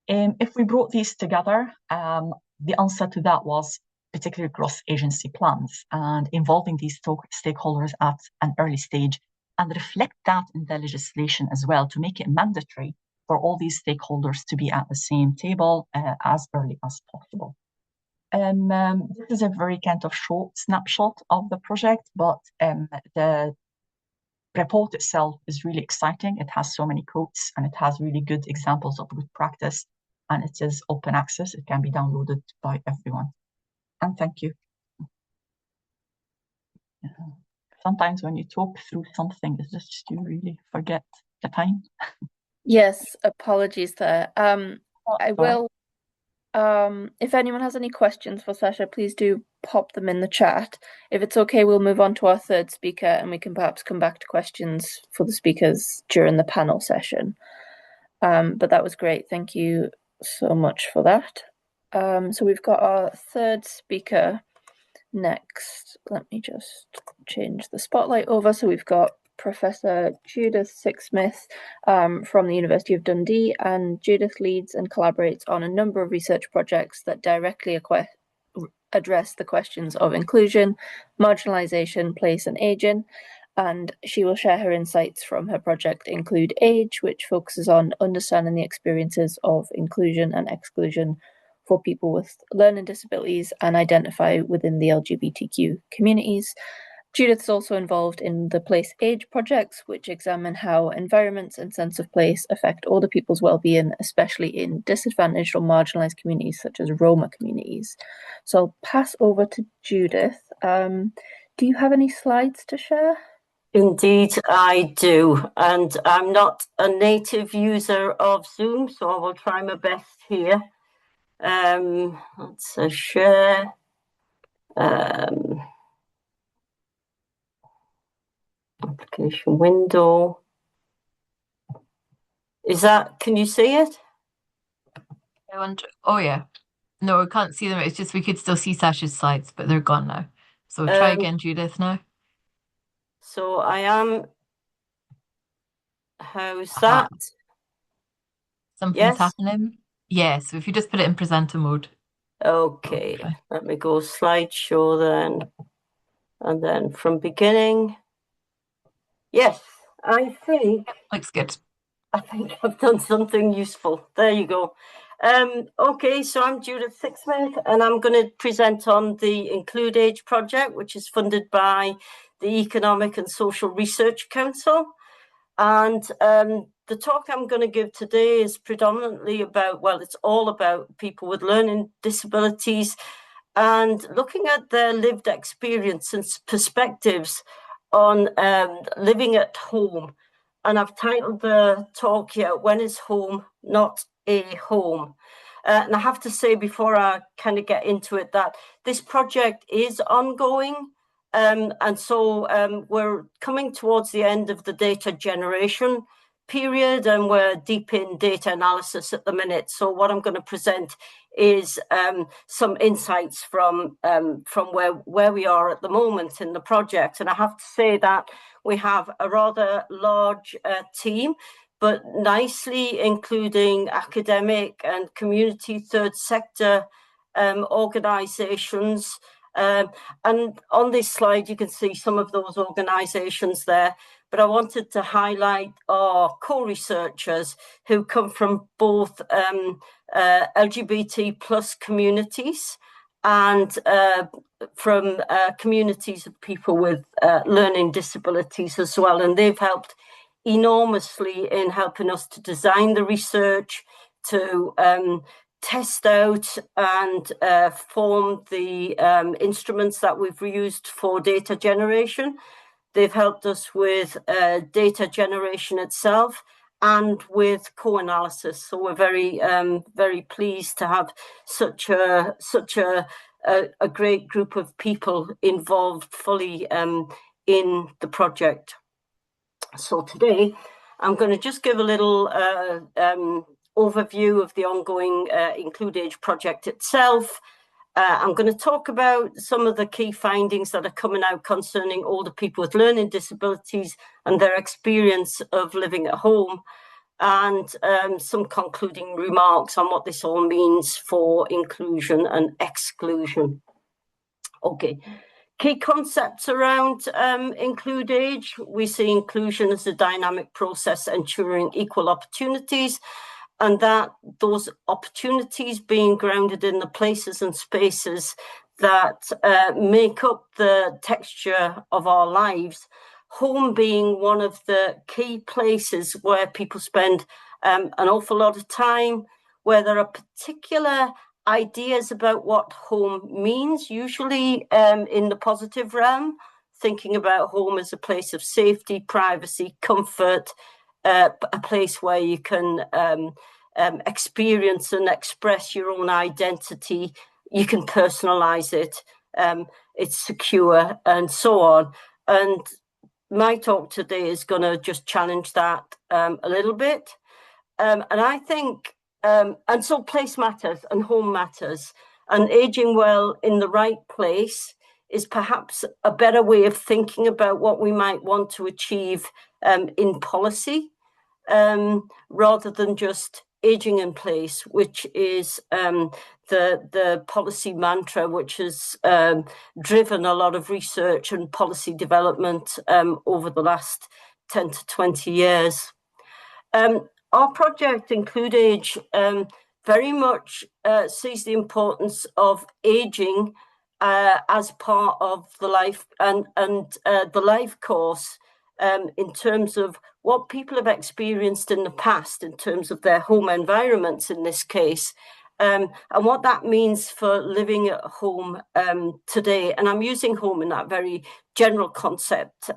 F: If we brought these together, the answer to that was particularly cross-agency plans and involving these stakeholders at an early stage and reflect that in the legislation as well to make it mandatory for all these stakeholders to be at the same table as early as possible. This is a very kind of short snapshot of the project, but the report itself is really exciting. It has so many quotes and it has really good examples of good practice, and it is open access. It can be downloaded by everyone. And thank you. Sometimes when you talk through something, it's just you really forget the time.
A: Yes, apologies there. I will. If anyone has any questions for Sasha, please do pop them in the chat. If it's okay, we'll move on to our third speaker and we can perhaps come back to questions for the speakers during the panel session. But that was great. Thank you so much for that. So we've got our third speaker next. Let me just change the spotlight over. So we've got Professor Judith Sixsmith from the University of Dundee, and Judith leads and collaborates on a number of research projects that directly address the questions of inclusion, marginalisation, place and ageing, and she will share her insights from her project Include Age, which focuses on understanding the experiences of inclusion and exclusion for people with learning disabilities and identify within the LGBTQ communities. Judith is also involved in the Place Age projects, which examine how environments and sense of place affect older people's well-being, especially in disadvantaged or marginalised communities such as Roma communities. So I'll pass over to Judith. Do you have any slides to share?
G: Indeed, I do. And I'm not a native user of Zoom, so I will try my best here. Let's share. Application window. Is that, can you see it?
C: Oh yeah. No, we can't see them. It's just we could still see Sasha's slides, but they're gone now. So try again, Judith, now.
G: So I am. How's that?
C: Something's happening. Yeah, so if you just put it in presenter mode.
G: Okay, let me go slideshow then. And then from beginning. Yes, I think.
C: Looks good.
G: I think I've done something useful. There you go. Okay, so I'm Judith Sixsmith and I'm going to present on the Include Age project, which is funded by the Economic and Social Research Council. And the talk I'm going to give today is predominantly about, well, it's all about people with learning disabilities and looking at their lived experience and perspectives on living at home. And I've titled the talk here, When is Home Not a Home? And I have to say, before I kind of get into it, that this project is ongoing. And so we're coming towards the end of the data generation period, and we're deep in data analysis at the minute. So what I'm going to present is some insights from where we are at the moment in the project. And I have to say that we have a rather large team, but nicely including academic and community third sector organisations. And on this slide, you can see some of those organisations there, but I wanted to highlight our co-researchers who come from both LGBT plus communities and from communities of people with learning disabilities as well. And they've helped enormously in helping us to design the research, to test out and form the instruments that we've used for data generation. They've helped us with data generation itself and with co-analysis. So we're very, very pleased to have such a great group of people involved fully in the project. So today, I'm going to just give a little overview of the ongoing Include Age project itself. I'm going to talk about some of the key findings that are coming out concerning older people with learning disabilities and their experience of living at home, and some concluding remarks on what this all means for inclusion and exclusion. Okay. Key concepts around Include Age. We see inclusion as a dynamic process ensuring equal opportunities, and that those opportunities being grounded in the places and spaces that make up the texture of our lives, home being one of the key places where people spend an awful lot of time, where there are particular ideas about what home means, usually in the positive realm, thinking about home as a place of safety, privacy, comfort, a place where you can experience and express your own identity, you can personalize it, it's secure, and so on. And my talk today is going to just challenge that a little bit. And I think and so place matters and home matters, and aging well in the right place is perhaps a better way of thinking about what we might want to achieve in policy, rather than just aging in place, which is the policy mantra which has driven a lot of research and policy development over the last 10 to 20 years. Our project Include Age very much sees the importance of aging as part of the life and the life course in terms of what people have experienced in the past in terms of their home environments in this case, and what that means for living at home today. And I'm using home in that very general concept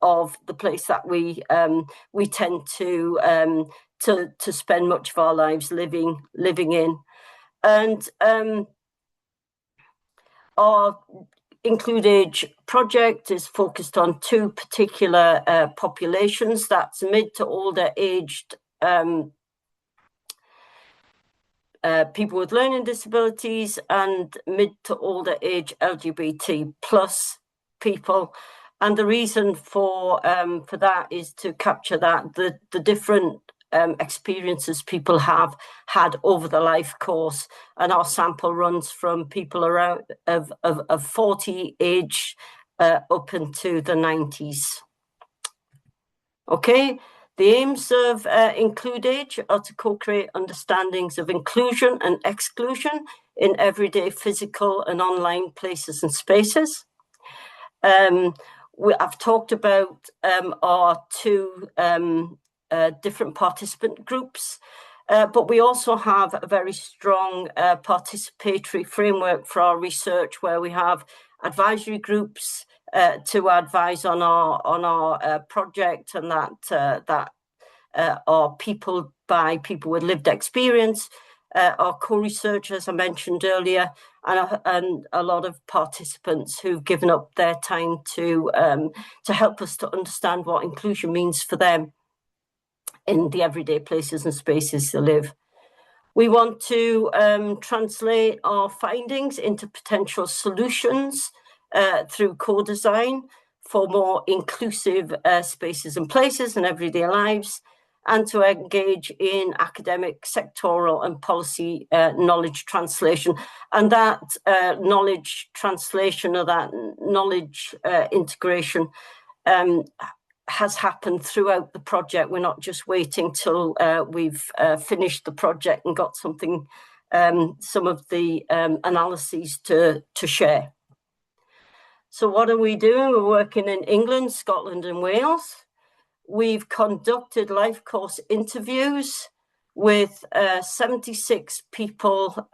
G: of the place that we tend to spend much of our lives living in. And our Include Age project is focused on two particular populations. That's mid to older aged people with learning disabilities and mid to older age LGBT plus people. And the reason for that is to capture that the different experiences people have had over the life course, and our sample runs from people around of 40 age up into the 90s. Okay, the aims of Include Age are to co-create understandings of inclusion and exclusion in everyday physical and online places and spaces. I've talked about our two different participant groups, but we also have a very strong participatory framework for our research, where we have advisory groups to advise on our project, and that are people with lived experience, our co-research, as I mentioned earlier, and a lot of participants who've given up their time to help us to understand what inclusion means for them in the everyday places and spaces they live. We want to translate our findings into potential solutions through co-design for more inclusive spaces and places in everyday lives, and to engage in academic, sectoral and policy knowledge translation. And that knowledge translation, or that knowledge integration, has happened throughout the project. We're not just waiting till we've finished the project and got something, some of the analyses to share. So what are we doing? We're working in England, Scotland and Wales. We've conducted life course interviews with 76 people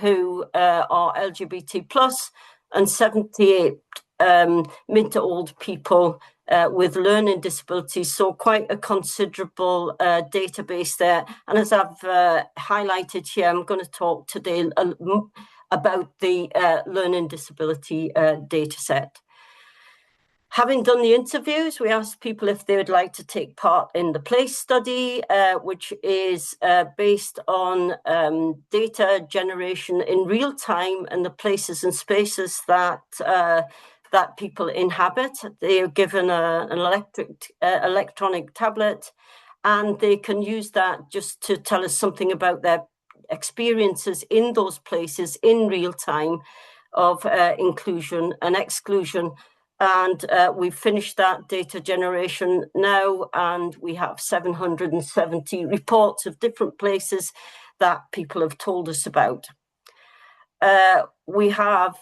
G: who are LGBT+, and 78 mid to old people with learning disabilities, so quite a considerable database there. And as I've highlighted here, I'm going to talk today about the learning disability data set. Having done the interviews, we asked people if they would like to take part in the PLACE study, which is based on data generation in real time and the places and spaces that that people inhabit. They are given an electronic tablet, and they can use that just to tell us something about their experiences in those places in real time of inclusion and exclusion. And we've finished that data generation now, and we have 770 reports of different places that people have told us about. We have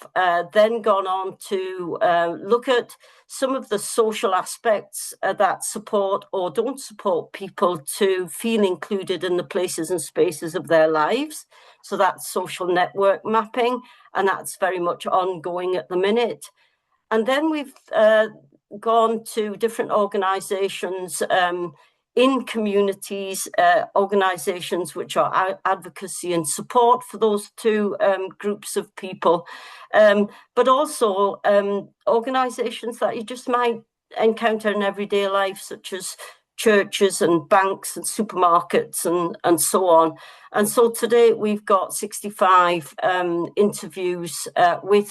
G: then gone on to look at some of the social aspects that support or don't support people to feel included in the places and spaces of their lives. So that's social network mapping, and that's very much ongoing at the minute. And then we've gone to different organisations in communities, organisations which are advocacy and support for those two groups of people, but also organisations that you just might encounter in everyday life, such as churches and banks and supermarkets and so on. And so today we've got 65 interviews with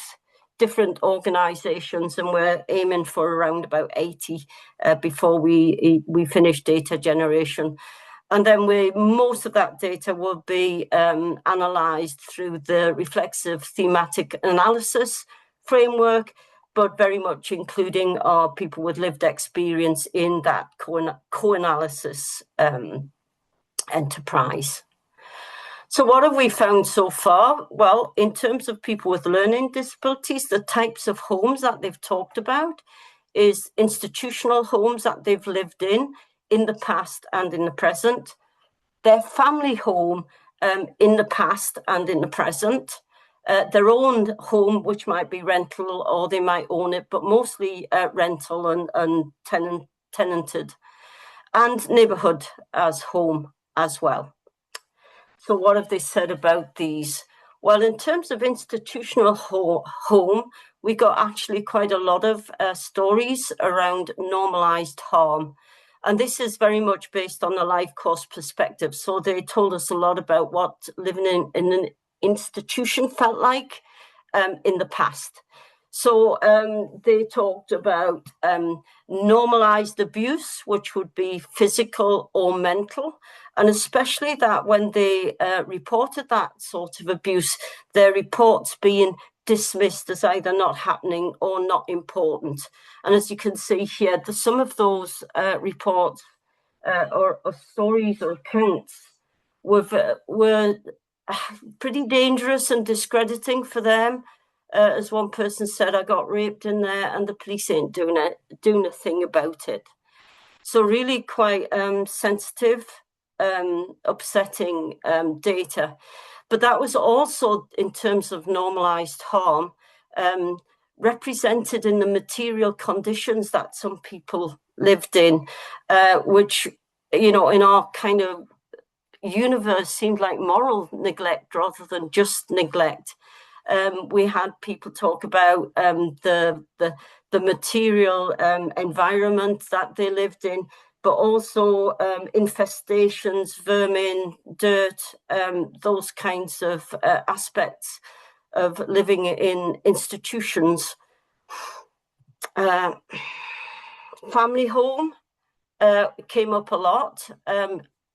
G: different organisations, and we're aiming for around about 80 before we finish data generation. And then most of that data will be analysed through the reflexive thematic analysis framework, but very much including our people with lived experience in that co-analysis enterprise. So what have we found so far? Well, in terms of people with learning disabilities, the types of homes that they've talked about is institutional homes that they've lived in the past and in the present, their family home in the past and in the present, their own home, which might be rental or they might own it, but mostly rental and tenanted, and neighbourhood as home as well. So what have they said about these? Well, in terms of institutional home, we got actually quite a lot of stories around normalised harm. And this is very much based on the life course perspective. So they told us a lot about what living in an institution felt like in the past. So they talked about normalised abuse, which would be physical or mental, and especially that when they reported that sort of abuse, their reports being dismissed as either not happening or not important. And as you can see here, some of those reports or stories or accounts were pretty dangerous and discrediting for them. As one person said, I got raped in there and the police ain't doing a thing about it. So really quite sensitive, upsetting data. But that was also, in terms of normalised harm, represented in the material conditions that some people lived in, which, you know, in our kind of universe seemed like moral neglect rather than just neglect. We had people talk about the material environment that they lived in, but also infestations, vermin, dirt, those kinds of aspects of living in institutions. Family home came up a lot,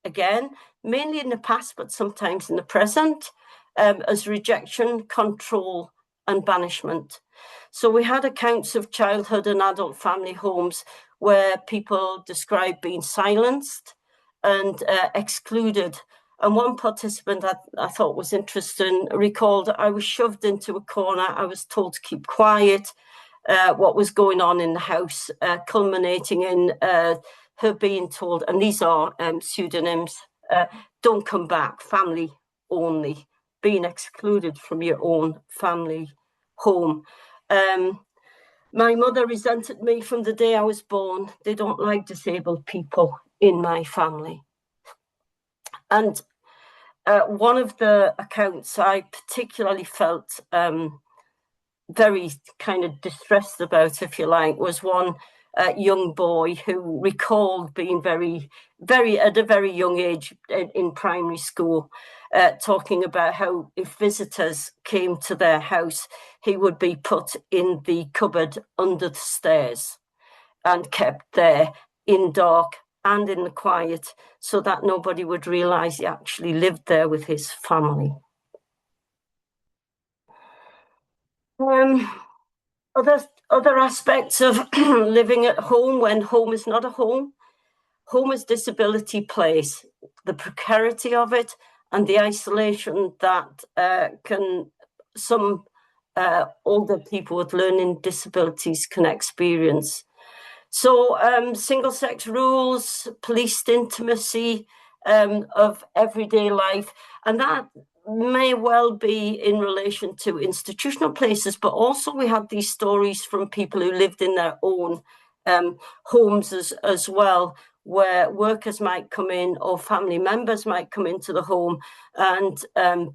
G: again, mainly in the past, but sometimes in the present, as rejection, control, and banishment. So we had accounts of childhood and adult family homes where people described being silenced and excluded. And one participant I thought was interesting recalled, I was shoved into a corner, I was told to keep quiet, what was going on in the house, culminating in her being told, and these are pseudonyms, don't come back, family only, being excluded from your own family home. My mother resented me from the day I was born. They don't like disabled people in my family. And one of the accounts I particularly felt very kind of distressed about, if you like, was one young boy who recalled being very at a very young age in primary school, talking about how if visitors came to their house, he would be put in the cupboard under the stairs and kept there in dark and in the quiet so that nobody would realise he actually lived there with his family. Other aspects of living at home when home is not a home. Home is disability place, the precarity of it and the isolation that some older people with learning disabilities can experience. So single-sex rules, policed intimacy of everyday life, and that may well be in relation to institutional places, but also we had these stories from people who lived in their own homes as well, where workers might come in or family members might come into the home and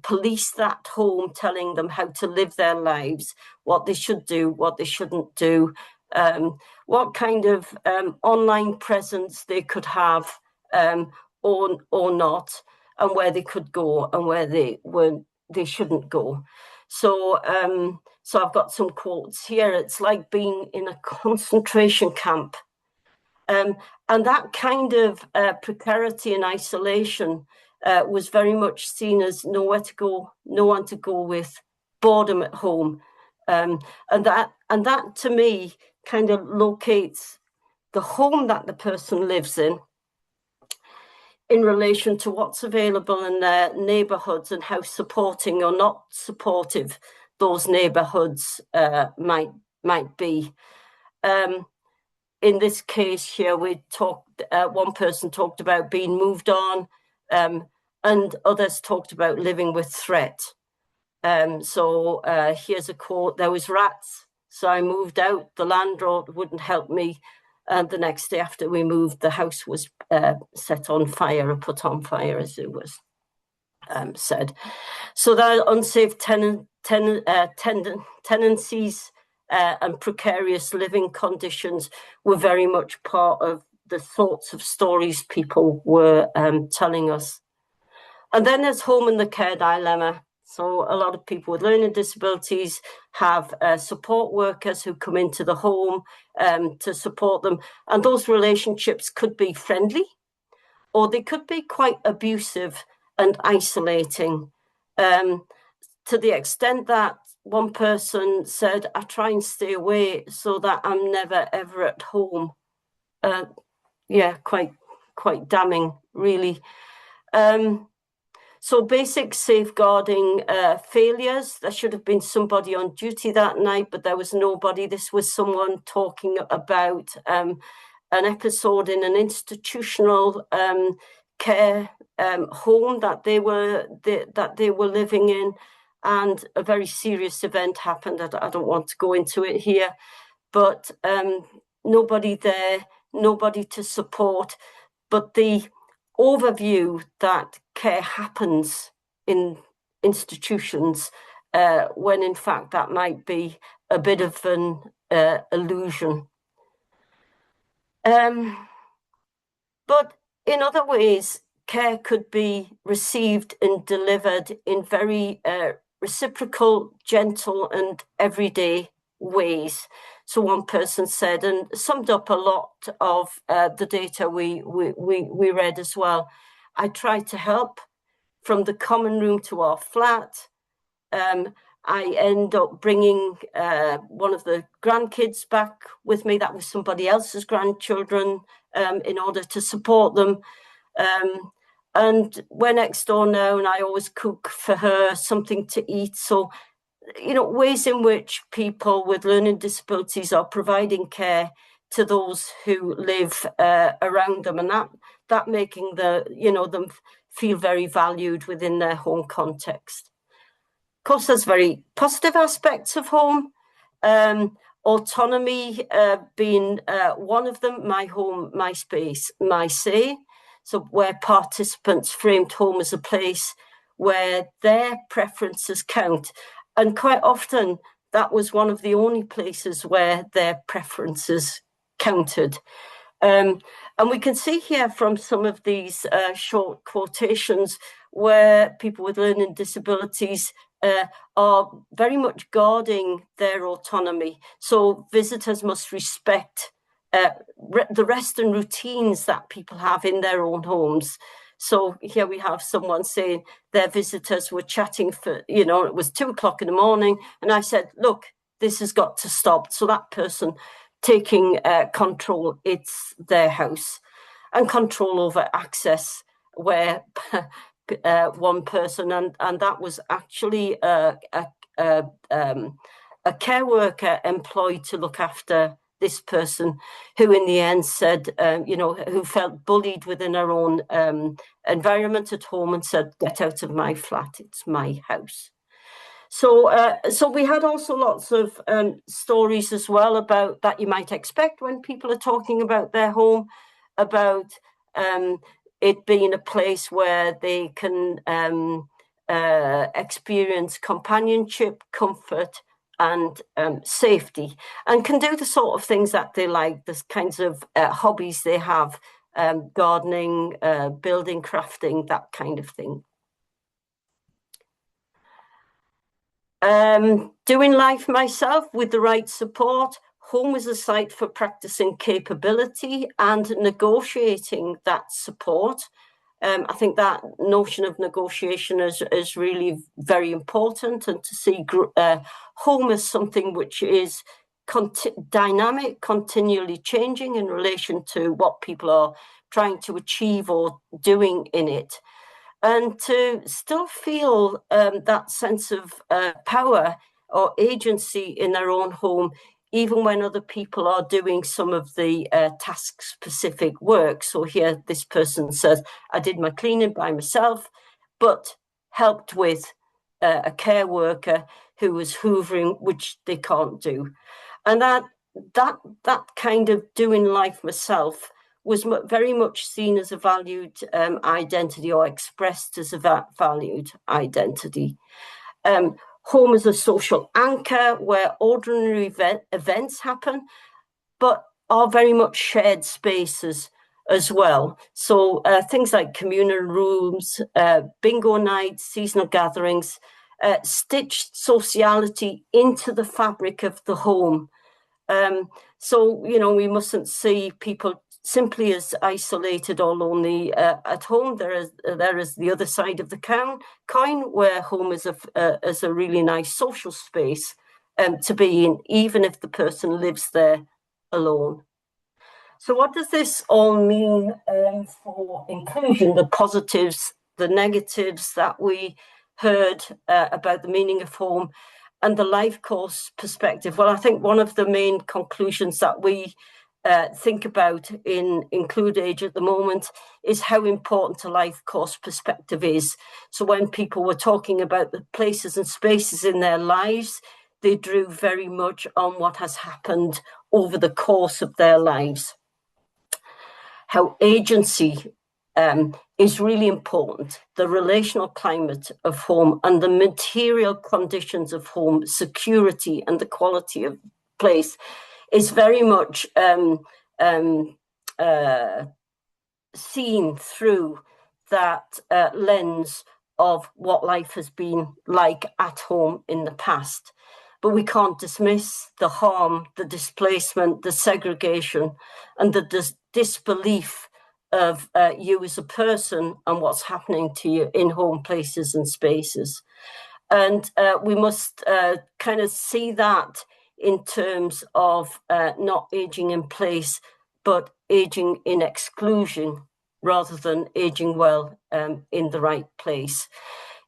G: police that home, telling them how to live their lives, what they should do, what they shouldn't do, what kind of online presence they could have or not, and where they could go and where they shouldn't go. So so I've got some quotes here. It's like being in a concentration camp. And that kind of precarity and isolation was very much seen as nowhere to go, no one to go with, boredom at home. And that to me kind of locates the home that the person lives in relation to what's available in their neighbourhoods and how supporting or not supportive those neighbourhoods might be. In this case here, we talked. One person talked about being moved on, and others talked about living with threat. So here's a quote: "There was rats, so I moved out. The landlord wouldn't help me, and the next day after we moved, the house was set on fire or put on fire, as it was said." So that unsafe tenancies and precarious living conditions were very much part of the sorts of stories people were telling us. And then there's home and the care dilemma. So a lot of people with learning disabilities have support workers who come into the home to support them. And those relationships could be friendly, or they could be quite abusive and isolating, to the extent that one person said, "I try and stay away so that I'm never ever at home." Yeah, quite damning, really. So basic safeguarding failures. There should have been somebody on duty that night, but there was nobody. This was someone talking about an episode in an institutional care home that they were living in, and a very serious event happened. I don't want to go into it here, but nobody there, nobody to support. But the overview that care happens in institutions, when in fact that might be a bit of an illusion. But in other ways, care could be received and delivered in very reciprocal, gentle and everyday ways. So one person said, and summed up a lot of the data we read as well, I tried to help from the common room to our flat. I end up bringing one of the grandkids back with me. That was somebody else's grandchildren, in order to support them. And we're next door now, and I always cook for her something to eat. So, you know, ways in which people with learning disabilities are providing care to those who live around them, and that making them feel very valued within their home context. Of course, there's very positive aspects of home. Autonomy being one of them. My home, my space, my say. So where participants framed home as a place where their preferences count. And quite often that was one of the only places where their preferences counted. And we can see here from some of these short quotations where people with learning disabilities are very much guarding their autonomy. So visitors must respect the rest and routines that people have in their own homes. So here we have someone saying their visitors were chatting for, it was 2 o'clock in the morning. And I said, look, this has got to stop. So that person taking control, it's their house, and control over access where one person, and that was actually a care worker employed to look after this person, who in the end said, who felt bullied within her own environment at home and said, get out of my flat, it's my house. So we had also lots of stories as well about that you might expect when people are talking about their home, about it being a place where they can experience companionship, comfort, and safety, and can do the sort of things that they like, the kinds of hobbies they have, gardening, building, crafting, that kind of thing. Doing life myself with the right support. Home is a site for practicing capability and negotiating that support. I think that notion of negotiation is really very important, and to see home as something which is dynamic, continually changing in relation to what people are trying to achieve or doing in it. And to still feel that sense of power or agency in their own home, even when other people are doing some of the task-specific work. So here, this person says, I did my cleaning by myself, but helped with a care worker who was hoovering, which they can't do. And that kind of doing life myself was very much seen as a valued identity, or expressed as a valued identity. Home is a social anchor where ordinary events happen, but are very much shared spaces as well. So things like communal rooms, bingo nights, seasonal gatherings, stitched sociality into the fabric of the home. So, we mustn't see people simply as isolated or lonely at home. There is the other side of the coin, where home is a really nice social space to be in, even if the person lives there alone. So what does this all mean for inclusion, the positives, the negatives that we heard about the meaning of home, and the life course perspective? Well, I think one of the main conclusions that we think about in Include Age at the moment is how important a life course perspective is. So when people were talking about the places and spaces in their lives, they drew very much on what has happened over the course of their lives. How agency is really important. The relational climate of home and the material conditions of home, security and the quality of place is very much seen through that lens of what life has been like at home in the past. But we can't dismiss the harm, the displacement, the segregation, and the disbelief of you as a person and what's happening to you in home places and spaces. And we must kind of see that in terms of not aging in place, but aging in exclusion rather than aging well in the right place.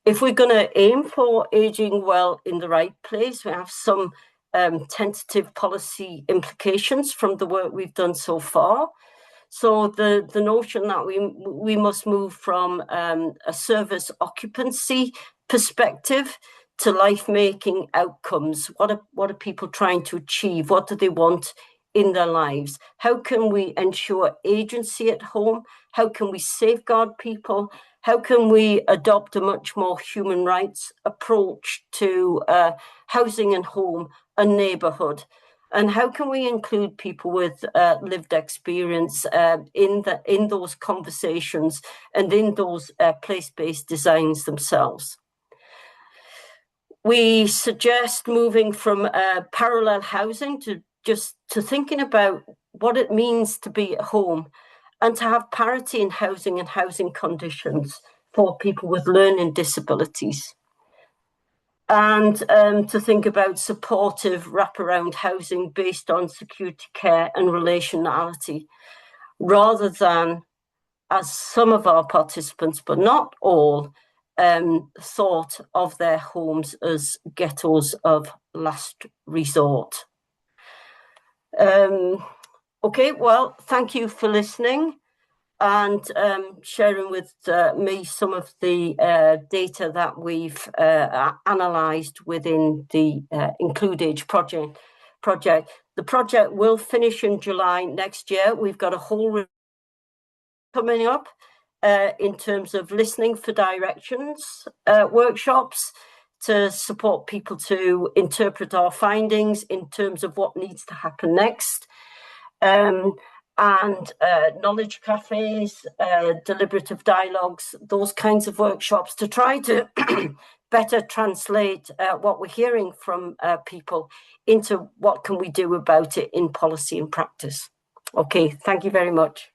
G: If we're going to aim for aging well in the right place, we have some tentative policy implications from the work we've done so far. So the notion that we must move from a service occupancy perspective to life-making outcomes. What are people trying to achieve? What do they want in their lives? How can we ensure agency at home? How can we safeguard people? How can we adopt a much more human rights approach to housing and home and neighbourhood? And how can we include people with lived experience in those conversations and in those place-based designs themselves? We suggest moving from parallel housing to thinking about what it means to be at home and to have parity in housing and housing conditions for people with learning disabilities. And to think about supportive wraparound housing based on security care and relationality, rather than, as some of our participants, but not all, thought of their homes as ghettos of last resort. Okay, well, thank you for listening and sharing with me some of the data that we've analysed within the Include Age project. The project will finish in July next year. We've got a whole coming up in terms of listening for directions, workshops to support people to interpret our findings in terms of what needs to happen next. And knowledge cafes, deliberative dialogues, those kinds of workshops to try to better translate what we're hearing from people into what can we do about it in policy and practice. Okay, thank you very much.